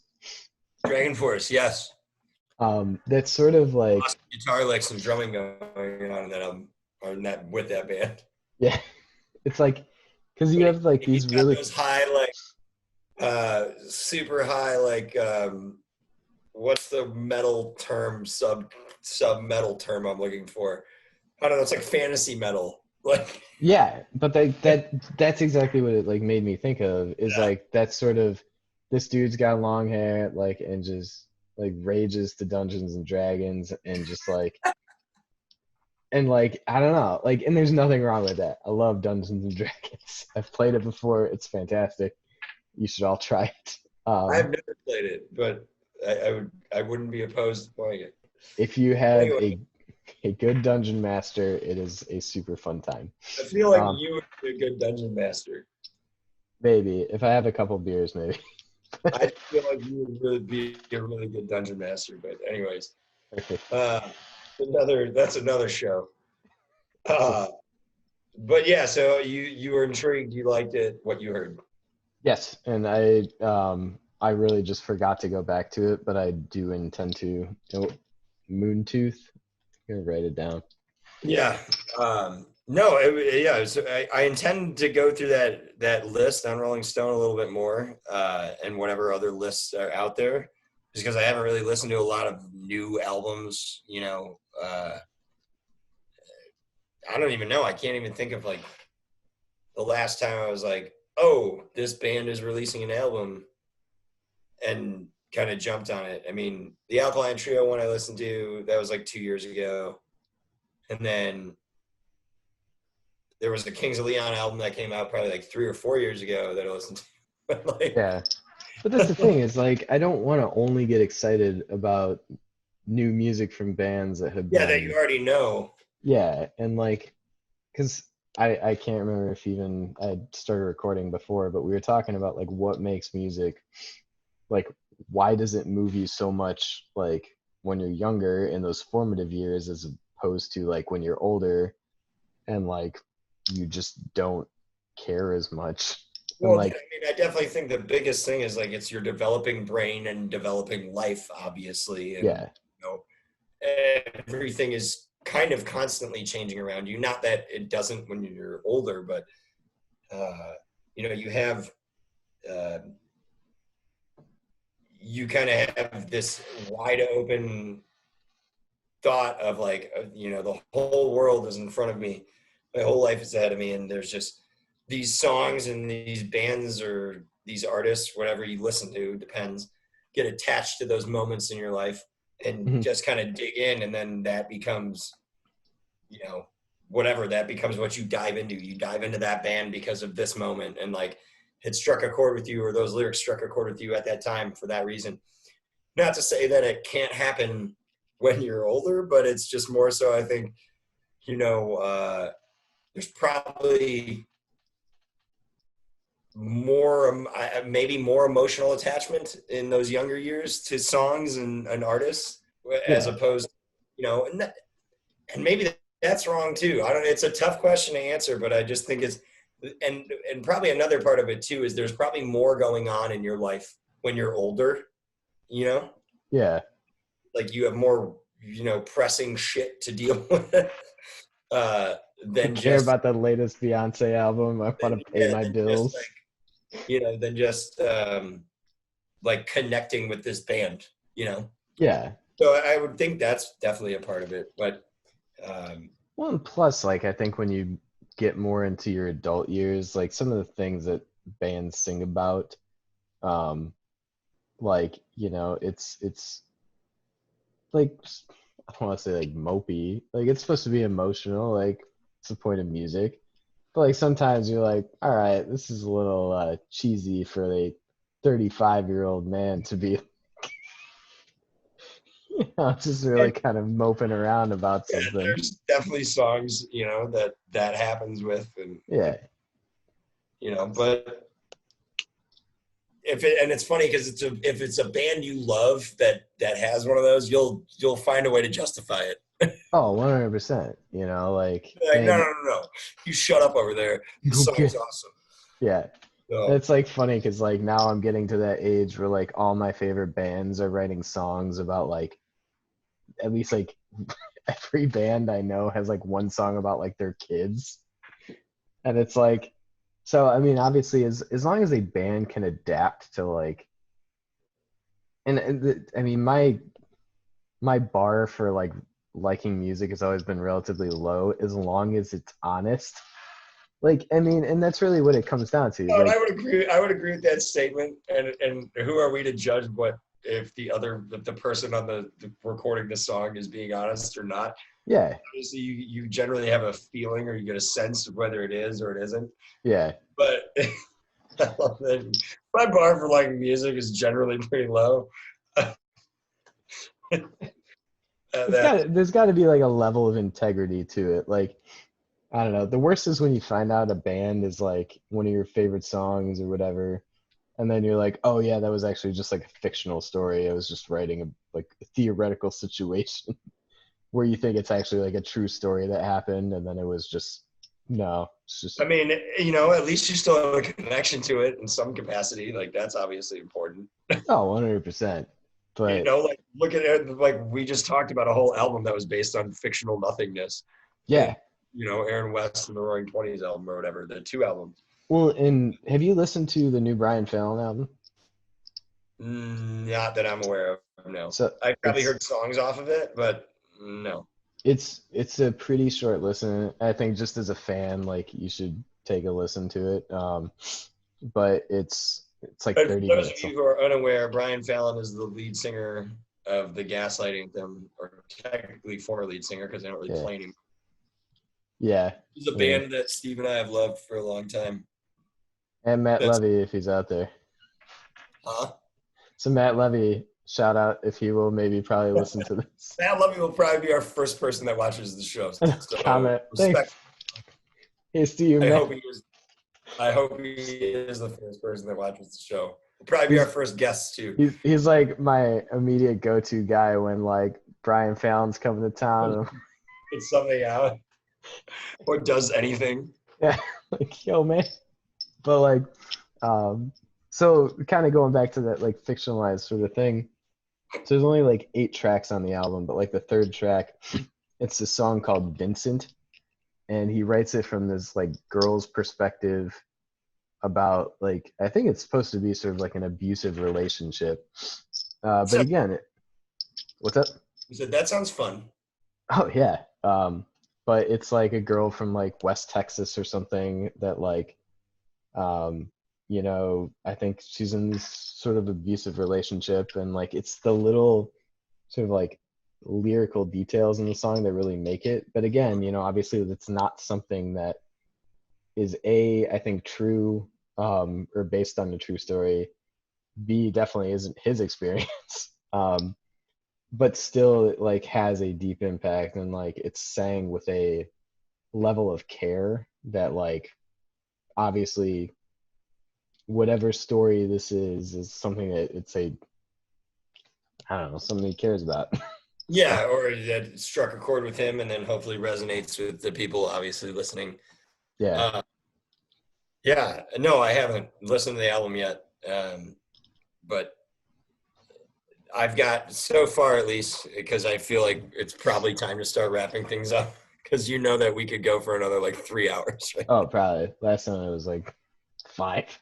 Dragon Force, yes. That's sort of like Awesome guitar licks and drumming going on in that album, or in that with that band. yeah, it's like because you have like He's these got really those high like super high, like what's the metal term, sub metal term I'm looking for? I don't know. It's like fantasy metal. Like, Yeah, but that's exactly what it like made me think of is yeah, like that sort of this dude's got long hair like and just like rages to Dungeons and Dragons and just like and like I don't know like and there's nothing wrong with that. I love Dungeons and Dragons. I've played it before. It's fantastic. You should all try it. I've never played it, but I wouldn't be opposed to playing it. If you have Anyway, a good dungeon master, it is a super fun time. I feel like Um, you would be a good dungeon master. maybe if I have a couple beers, maybe. I feel like you would really be a really good dungeon master. But anyways, uh, that's another show. Uh, but yeah, so you were intrigued. You liked it. What you heard? Yes, and I really just forgot to go back to it, but I do intend to. Oh, Moontooth. I'm gonna write it down. Yeah. No. Yeah. So I intend to go through that list on Rolling Stone a little bit more, and whatever other lists are out there, just because I haven't really listened to a lot of new albums. I don't even know. I can't even think of like the last time I was like, oh, this band is releasing an album, and kind of jumped on it. I mean, the Alkaline Trio one I listened to, that was like 2 years ago. And then there was the Kings of Leon album that came out probably like 3 or 4 years ago that I listened to. But like, Yeah, but that's the thing is like I don't want to only get excited about new music from bands that have yeah, that you been already know. yeah, and like because I can't remember if even I started recording before, but we were talking about like what makes music like why does it move you so much like when you're younger in those formative years as opposed to like when you're older and like you just don't care as much and Well, I like mean, I definitely think the biggest thing is like it's your developing brain and developing life, obviously, and yeah everything is kind of constantly changing around you. Not that it doesn't when you're older, but uh, you have uh, you kind of have this wide open thought of like the whole world is in front of me, my whole life is ahead of me, and there's just these songs and these bands or these artists, whatever you listen to, depends, get attached to those moments in your life and mhm, just kind of dig in, and then that becomes you know whatever, that becomes what you dive into. You dive into that band because of this moment, and like it struck a chord with you, or those lyrics struck a chord with you at that time for that reason. Not to say that it can't happen when you're older, but it's just more so I think you know there's probably more maybe more emotional attachment in those younger years to songs and artists, as yeah opposed and maybe that's wrong too. I don't It's a tough question to answer, but I just think it's and probably another part of it too is there's probably more going on in your life when you're older, you know yeah like you have more pressing shit to deal with, uh I than care just about the latest Beyonce album. I want to pay yeah my than just bills. like than just like connecting with this band, you know Yeah. so I would think that's definitely a part of it, but um Well, and plus, like, I think when you get more into your adult years, like some of the things that bands sing about, um, like, it's like I don't want to say like mopey. Like it's supposed to be emotional, like it's the point of music. But like sometimes you're like, all right, this is a little cheesy for a 35-year-old man to be just really and, kind of moping around about yeah, something. there's definitely songs that happens with, and Yeah. but it's funny because if it's a band you love that has one of those, you'll find a way to justify it. Oh, 100%. Like, Like, no, no, and no, no, you shut up over there. This go song is get, awesome. yeah. So It's like funny because like now I'm getting to that age where like all my favorite bands are writing songs about like at least like every band I know has like one song about like their kids. And it's like So I mean, obviously, as long as a band can adapt to like, I mean, my bar for like liking music has always been relatively low, as long as it's honest. Like, I mean, and that's really what it comes down to. Oh, and Like, I would agree. I would agree with that statement. And who are we to judge what if the person on the recording the song is being honest or not? yeah, Obviously, you generally have a feeling or you get a sense of whether it is or it isn't. yeah. But my bar for liking music is generally pretty low. That There's got to be like a level of integrity to it. Like, I don't know. The worst is when you find out a band is like one of your favorite songs or whatever, and then you're like, oh yeah, that was actually just like a fictional story. I was just writing a theoretical situation where you think it's actually like a true story that happened, and then it was just no. It's I just mean, at least you still have a connection to it in some capacity. Like that's obviously important. oh, 100%. But Like look at it. Like we just talked about a whole album that was based on fictional nothingness. And yeah. Aaron West and the Roaring Twenties album or whatever, the two albums. Well, and have you listened to the new Brian Fallon album? Not that I'm aware of. No, So I probably it's heard songs off of it, but no. it's a pretty short listen. I think just as a fan, like you should take a listen to it. But it's like But for 30 those of minutes. you who are unaware, Brian Fallon is the lead singer of the Gaslight Anthem, or technically former lead singer because they don't really Yeah, play anymore. yeah. It's a And, band that Steve and I have loved for a long time. and Matt That's Levy if he's out there. huh? So Matt Levy, shout out if he will maybe probably listen to this. Matt Levy will probably be our first person that watches the show. So Comment. Thanks. respect. Here's to you, I Matt. hope he is. I hope he is the first person that watches the show. He'll probably be our He's first guest too. he's like my immediate go-to guy when like Brian Fallon's coming to town. It's something out or does anything. Yeah, like yo man. But like, um, so kind of going back to that like fictionalized sort of thing. So there's only like 8 tracks on the album, but like the third track, it's a song called Vincent, and he writes it from this like girl's perspective about like I think it's supposed to be sort of like an abusive relationship. But So again, what's up? he said that sounds fun. Oh yeah. But it's like a girl from like West Texas or something that like um, I think she's in this sort of abusive relationship, and like it's the little sort of like lyrical details in the song that really make it. But again, obviously it's not something that is I think true, or based on the true story. B, definitely isn't his experience. But still it like has a deep impact, and like it's sang with a level of care that like obviously whatever story this is something that it's a I don't know, something he cares about. So Yeah, or that struck a chord with him and then hopefully resonates with the people obviously listening. yeah. Uh, yeah, no, I haven't listened to the album yet, but I've got so far at least because I feel like it's probably time to start wrapping things up because that we could go for another like 3 hours. Right? Oh, probably. Last time it was like 5.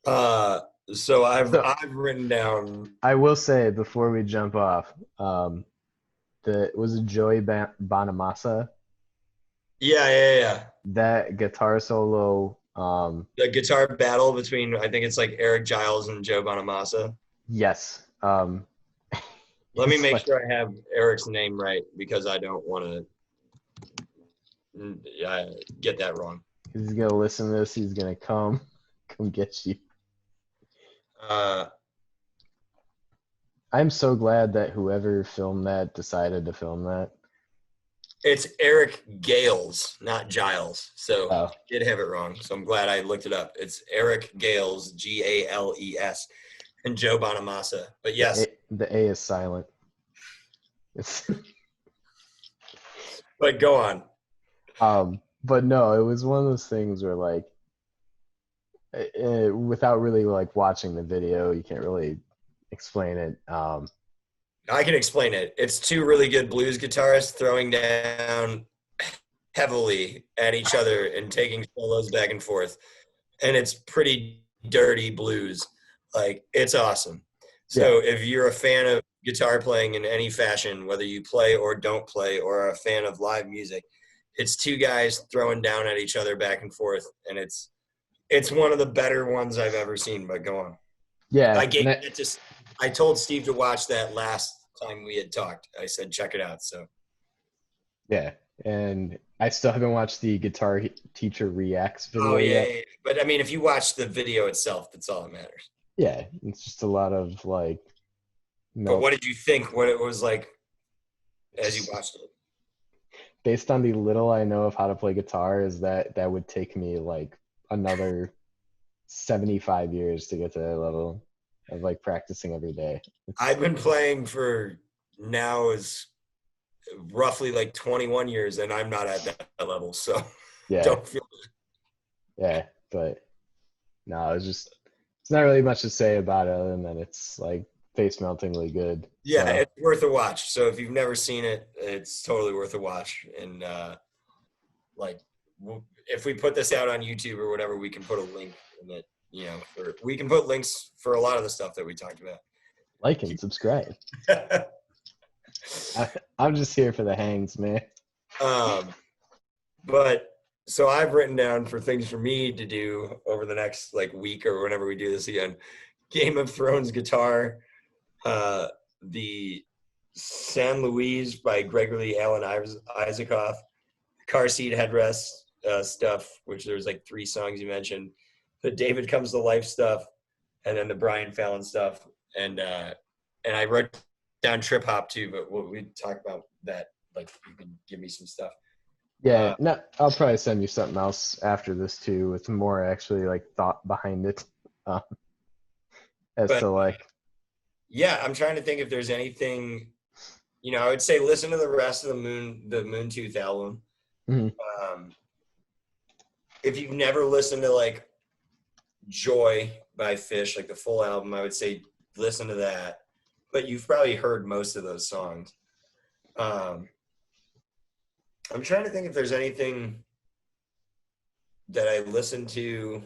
Uh, so So I've written down. I will say before we jump off, the was it Joey Bonamassa? Yeah. That guitar solo, The guitar battle between I think it's like Eric Giles and Joe Bonamassa. yes. Let me It's make like sure I have Eric's name right because I don't want to get that wrong. he's gonna listen to this, he's gonna come get you. Uh, I'm so glad that whoever filmed that decided to film that. it's Eric Gales, not Giles. So I Oh, did have it wrong. So I'm glad I looked it up. It's Eric Gales, Gales, and Joe Bonamassa. But yes, the A is silent. It's but go on. but no, it was one of those things where like without really like watching the video, you can't really explain it. I can explain it. It's two really good blues guitarists throwing down heavily at each other and taking solos back and forth. and it's pretty dirty blues. Like, it's awesome. Yeah. So if you're a fan of guitar playing in any fashion, whether you play or don't play, or are a fan of live music, it's two guys throwing down at each other back and forth, and it's one of the better ones I've ever seen. But go on. Yeah. I gave it to. I told Steve to watch that last time we had talked. I said check it out. So Yeah. And I still haven't watched the Guitar Teacher Reacts oh video yeah, yet. yeah, yeah. But I mean, if you watch the video itself, that's all that matters. Yeah. It's just a lot of like But what milk. did you think? What it was like as you watched it? Based on the little I know of how to play guitar, is that that would take me like another 75 years to get to that level of like practicing every day. I've been playing for now is roughly like 21 years, and I'm not at that level. So Yeah, don't feel. yeah, but no, it's not really much to say about it other than that it's like face meltingly good. Yeah, So it's worth a watch. So if you've never seen it, it's totally worth a watch. And like, if we put this out on YouTube or whatever, we can put a link in it. You know, or we can put links for a lot of the stuff that we talked like and subscribe. about. I'm just here for the hangs, man. But so I've written down for things for me to do over the next like week or whenever we do this again. Game of Thrones guitar, the San Luis by Gregory Alan Isaacoff, car seat headrest stuff, which there's like 3 songs you mentioned, the David Comes to Life stuff, and then the Brian Fallon stuff, and I wrote down trip hop too, but we talk about that. Like, you can give me some stuff. Yeah, no, I'll probably send you something else after this too, with more actually like thought behind it, um, as But to like, yeah, I'm trying to think if there's anything. I would say listen to the rest of the Moontooth album. mhm. Um, if you've never listened to like Joy by Fish, like the full album, I would say listen to that. But you've probably heard most of those songs. I'm trying to think if there's anything that I listened to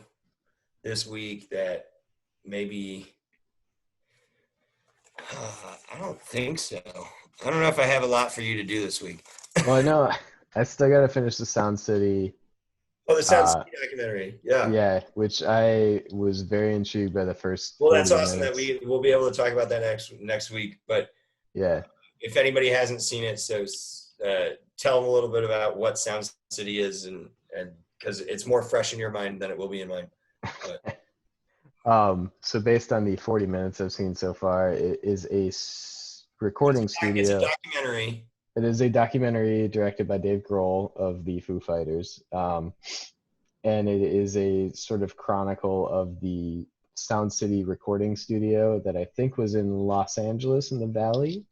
this week that maybe. I don't think so. I don't know if I have a lot for you to do this week. Well, I know I still got to finish the Sound City. Oh, the Sound Uh, City documentary. Yeah. yeah, which I was very intrigued by the first Well, 40 that's awesome that minutes. we'll be able to talk about that next week. But Yeah. if anybody hasn't seen it, so tell them a little bit about what Sound City is, and because it's more fresh in your mind than it will be in mine. But So based on the 40 minutes I've seen so far, it is a recording it's studio. a documentary. It is a documentary directed by Dave Grohl of the Foo Fighters. And it is a sort of chronicle of the Sound City recording studio that I think was in Los Angeles in the Valley.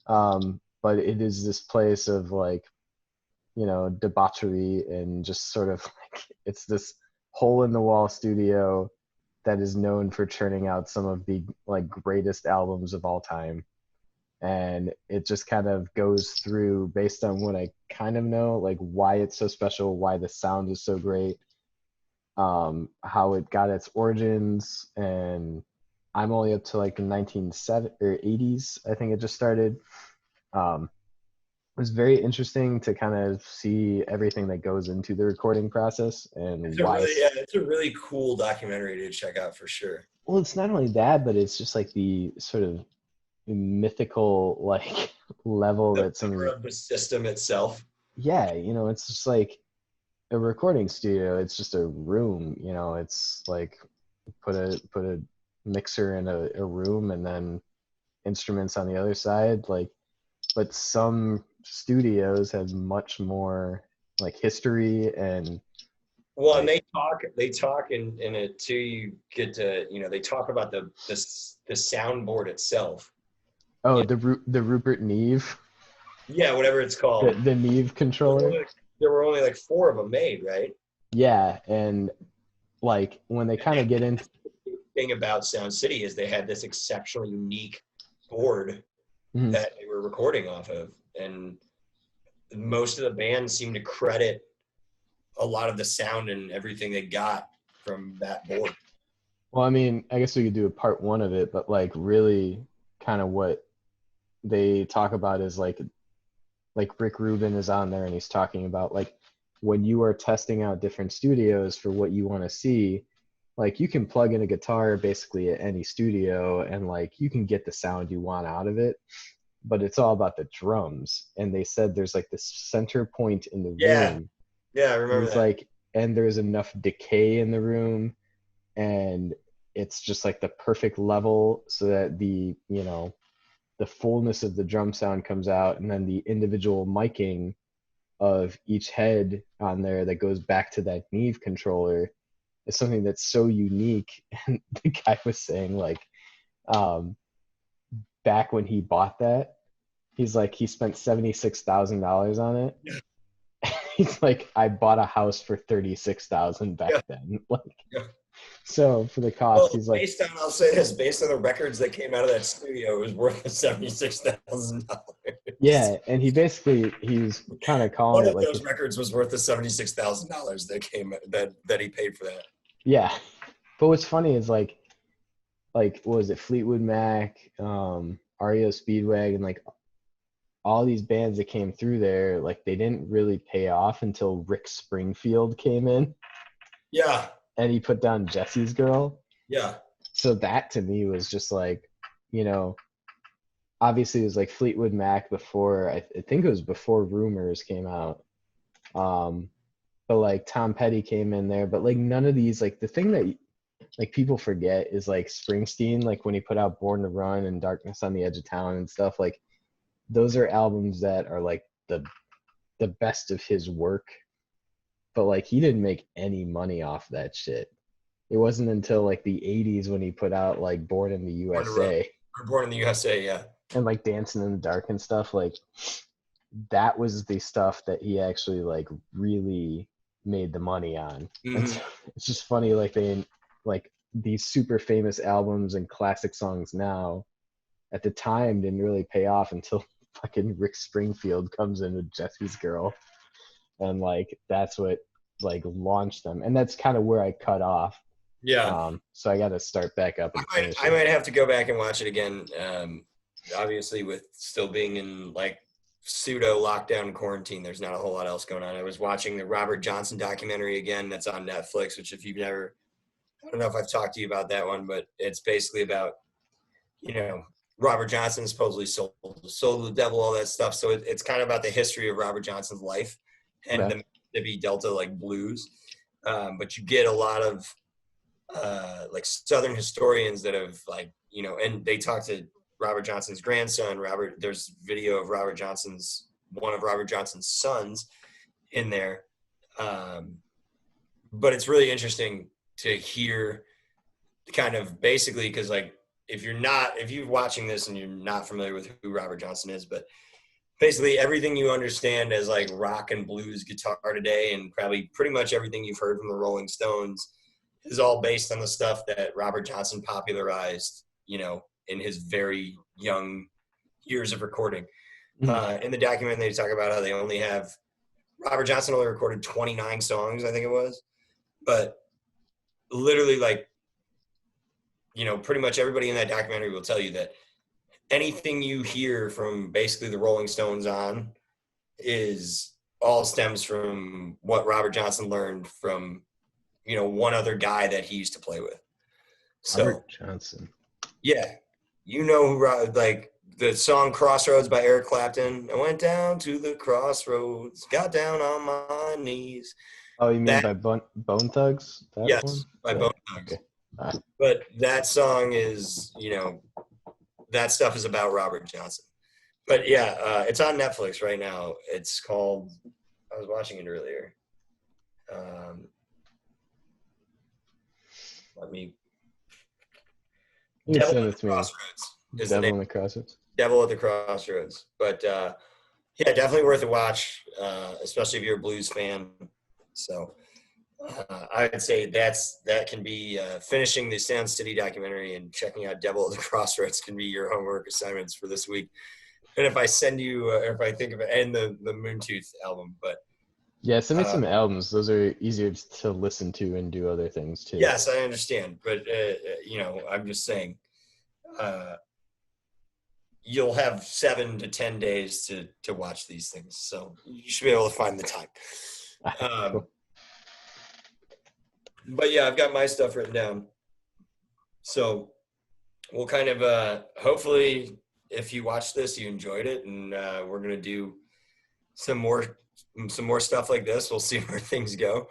But it is this place of like, debauchery and just sort of like, it's this hole in the wall studio that is known for churning out some of the like greatest albums of all time. And it just kind of goes through, based on what I kind of know, like why it's so special, why the sound is so great, how it got its origins. And I'm only up to like the 1970s or 80s. I think it just started. It was very interesting to kind of see everything that goes into the recording process and why It's a really cool documentary to check out for sure. well, it's not only that, but it's just like the sort of mythical like level that's in The system itself. yeah, it's just like a recording studio. It's just a room, it's like put a mixer in a room and then instruments on the other side, like, but some studios have much more like history and Well, and like they talk in it too. You get to, they talk about the soundboard itself. oh, Yeah. the Rupert Neve, Yeah, whatever it's the called. the Neve controller. There were only like 4 of them made, right? Yeah, and like when they kind of get in, The thing about Sound City is they had this exceptionally unique board Mhm. that they were recording off of, and most of the bands seem to credit a lot of the sound and everything they got from that board. Well, I mean, I guess we could do a part one of it, but like really kind of what they talk about is like Rick Rubin is on there and he's talking about like when you are testing out different studios for what you want to see, like you can plug in a guitar basically at any studio and like you can get the sound you want out of it, but it's all about the drums. And they said there's like this center point in the Yeah, room. yeah, I And remember he's that. like, and there's enough decay in the room and it's just like the perfect level so that the fullness of the drum sound comes out, and then the individual miking of each head on there that goes back to that Neve controller is something that's so unique. And the guy was saying like, um, back when he bought that, he's like he spent $76,000 on it. He's like, I bought a house for 36,000 back Yeah, then. Like, yeah. so for the cost, Well, he's like, I'll say this, based on the records that came out of that studio, it was worth $76,000. yeah, and he's kind of calling One it of like the those records was worth the $76,000 that came that he paid for that. yeah. But what's funny is like what was it, Fleetwood Mac, REO Speedwagon, like all these bands that came through there, like they didn't really pay off until Rick Springfield came in Yeah, and he put down Jesse's Girl. yeah, So that to me was just like, you know, obviously it was like Fleetwood Mac before, I think it was before Rumors came out. Um, but like Tom Petty came in there, but like none of these, like the thing that like people forget is like Springsteen, like when he put out Born to Run and Darkness on the Edge of Town and stuff, like those are albums that are like the best of his work, but like he didn't make any money off that shit. It wasn't until like the 80s when he put out like Born in the Born to Run. USA Or Born in the USA, yeah. and like Dancing in the Dark and stuff. Like that was the stuff that he actually like really made the money on. And Hmm. so it's just funny, like they like these super famous albums and classic songs now at the time didn't really pay off until fucking Rick Springfield comes in with Jesse's Girl, and like that's what like launched them, and that's kind of where I cut off. Yeah, So I got to start back up and finish I it. might have to go back and watch it again. Obviously, with still being in like pseudo lockdown quarantine, there's not a whole lot else going on. I was watching the Robert Johnson documentary again. That's on Netflix. Which, if you've never, I don't know if I've talked to you about that one, but it's basically about you know Robert Johnson supposedly sold the devil, all that stuff. So it's kind of about the history of Robert Johnson's life and Okay. the Mississippi Delta like blues. But you get a lot of like Southern historians that have like and they talk to Robert Johnson's grandson. There's video of one of Robert Johnson's sons in there. But it's really interesting to hear kind of basically because like if you're watching this and you're not familiar with who Robert Johnson is, but basically everything you understand as like rock and blues guitar today and probably pretty much everything you've heard from the Rolling Stones is all based on the stuff that Robert Johnson popularized, in his very young years of recording. Mhm. In the document, they talk about how Robert Johnson only recorded 29 songs, I think it was, but literally like, pretty much everybody in that documentary will tell you that anything you hear from basically the Rolling Stones on is all stems from what Robert Johnson learned from, one other guy that he used to play with. So, Robert Johnson. yeah, like the song Crossroads by Eric Clapton. I went down to the crossroads, got down on my knees. Oh, you mean That, by Bone Thugs? That one? yes, by Yeah. Bone Thugs. Okay. But that song is, that stuff is about Robert Johnson. But yeah, it's on Netflix right now. It's called, I was watching it earlier. Let me, You can Devil send at it the to me. Crossroads is the Devil name. in the Crossroads. Devil at the Crossroads. But yeah, definitely worth a watch, especially if you're a blues fan. So I'd say that can be finishing the Sound City documentary and checking out Devil at the Crossroads can be your homework assignments for this week. And if I send you, if I think of it, and the Moontooth album, but Yeah, send me Uh, some albums. Those are easier to listen to and do other things too. yes, I understand, but I'm just saying, uh, you'll have 7 to 10 days to watch these things, so you should be able to find the time. Um, Cool. but yeah, I've got my stuff written down, so we'll kind of hopefully, if you watch this, you enjoyed it, and we're gonna do some more some more stuff like this. We'll see where things go.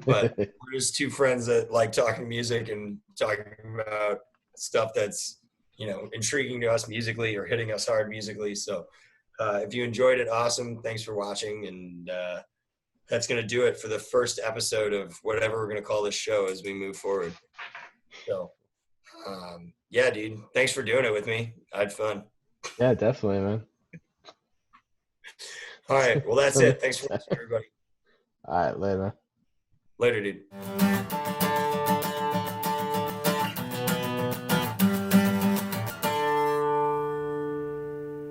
But we're just two friends that like talking music and talking about stuff that's intriguing to us musically or hitting us hard musically. So if you enjoyed it, awesome. Thanks for watching, and that's gonna do it for the first episode of whatever we're gonna call this show as we move forward. So yeah, dude, thanks for doing it with me. I had fun. Yeah, definitely, man. All right, well, that's All it. Thanks for watching, everybody. right, later, man. Later, dude.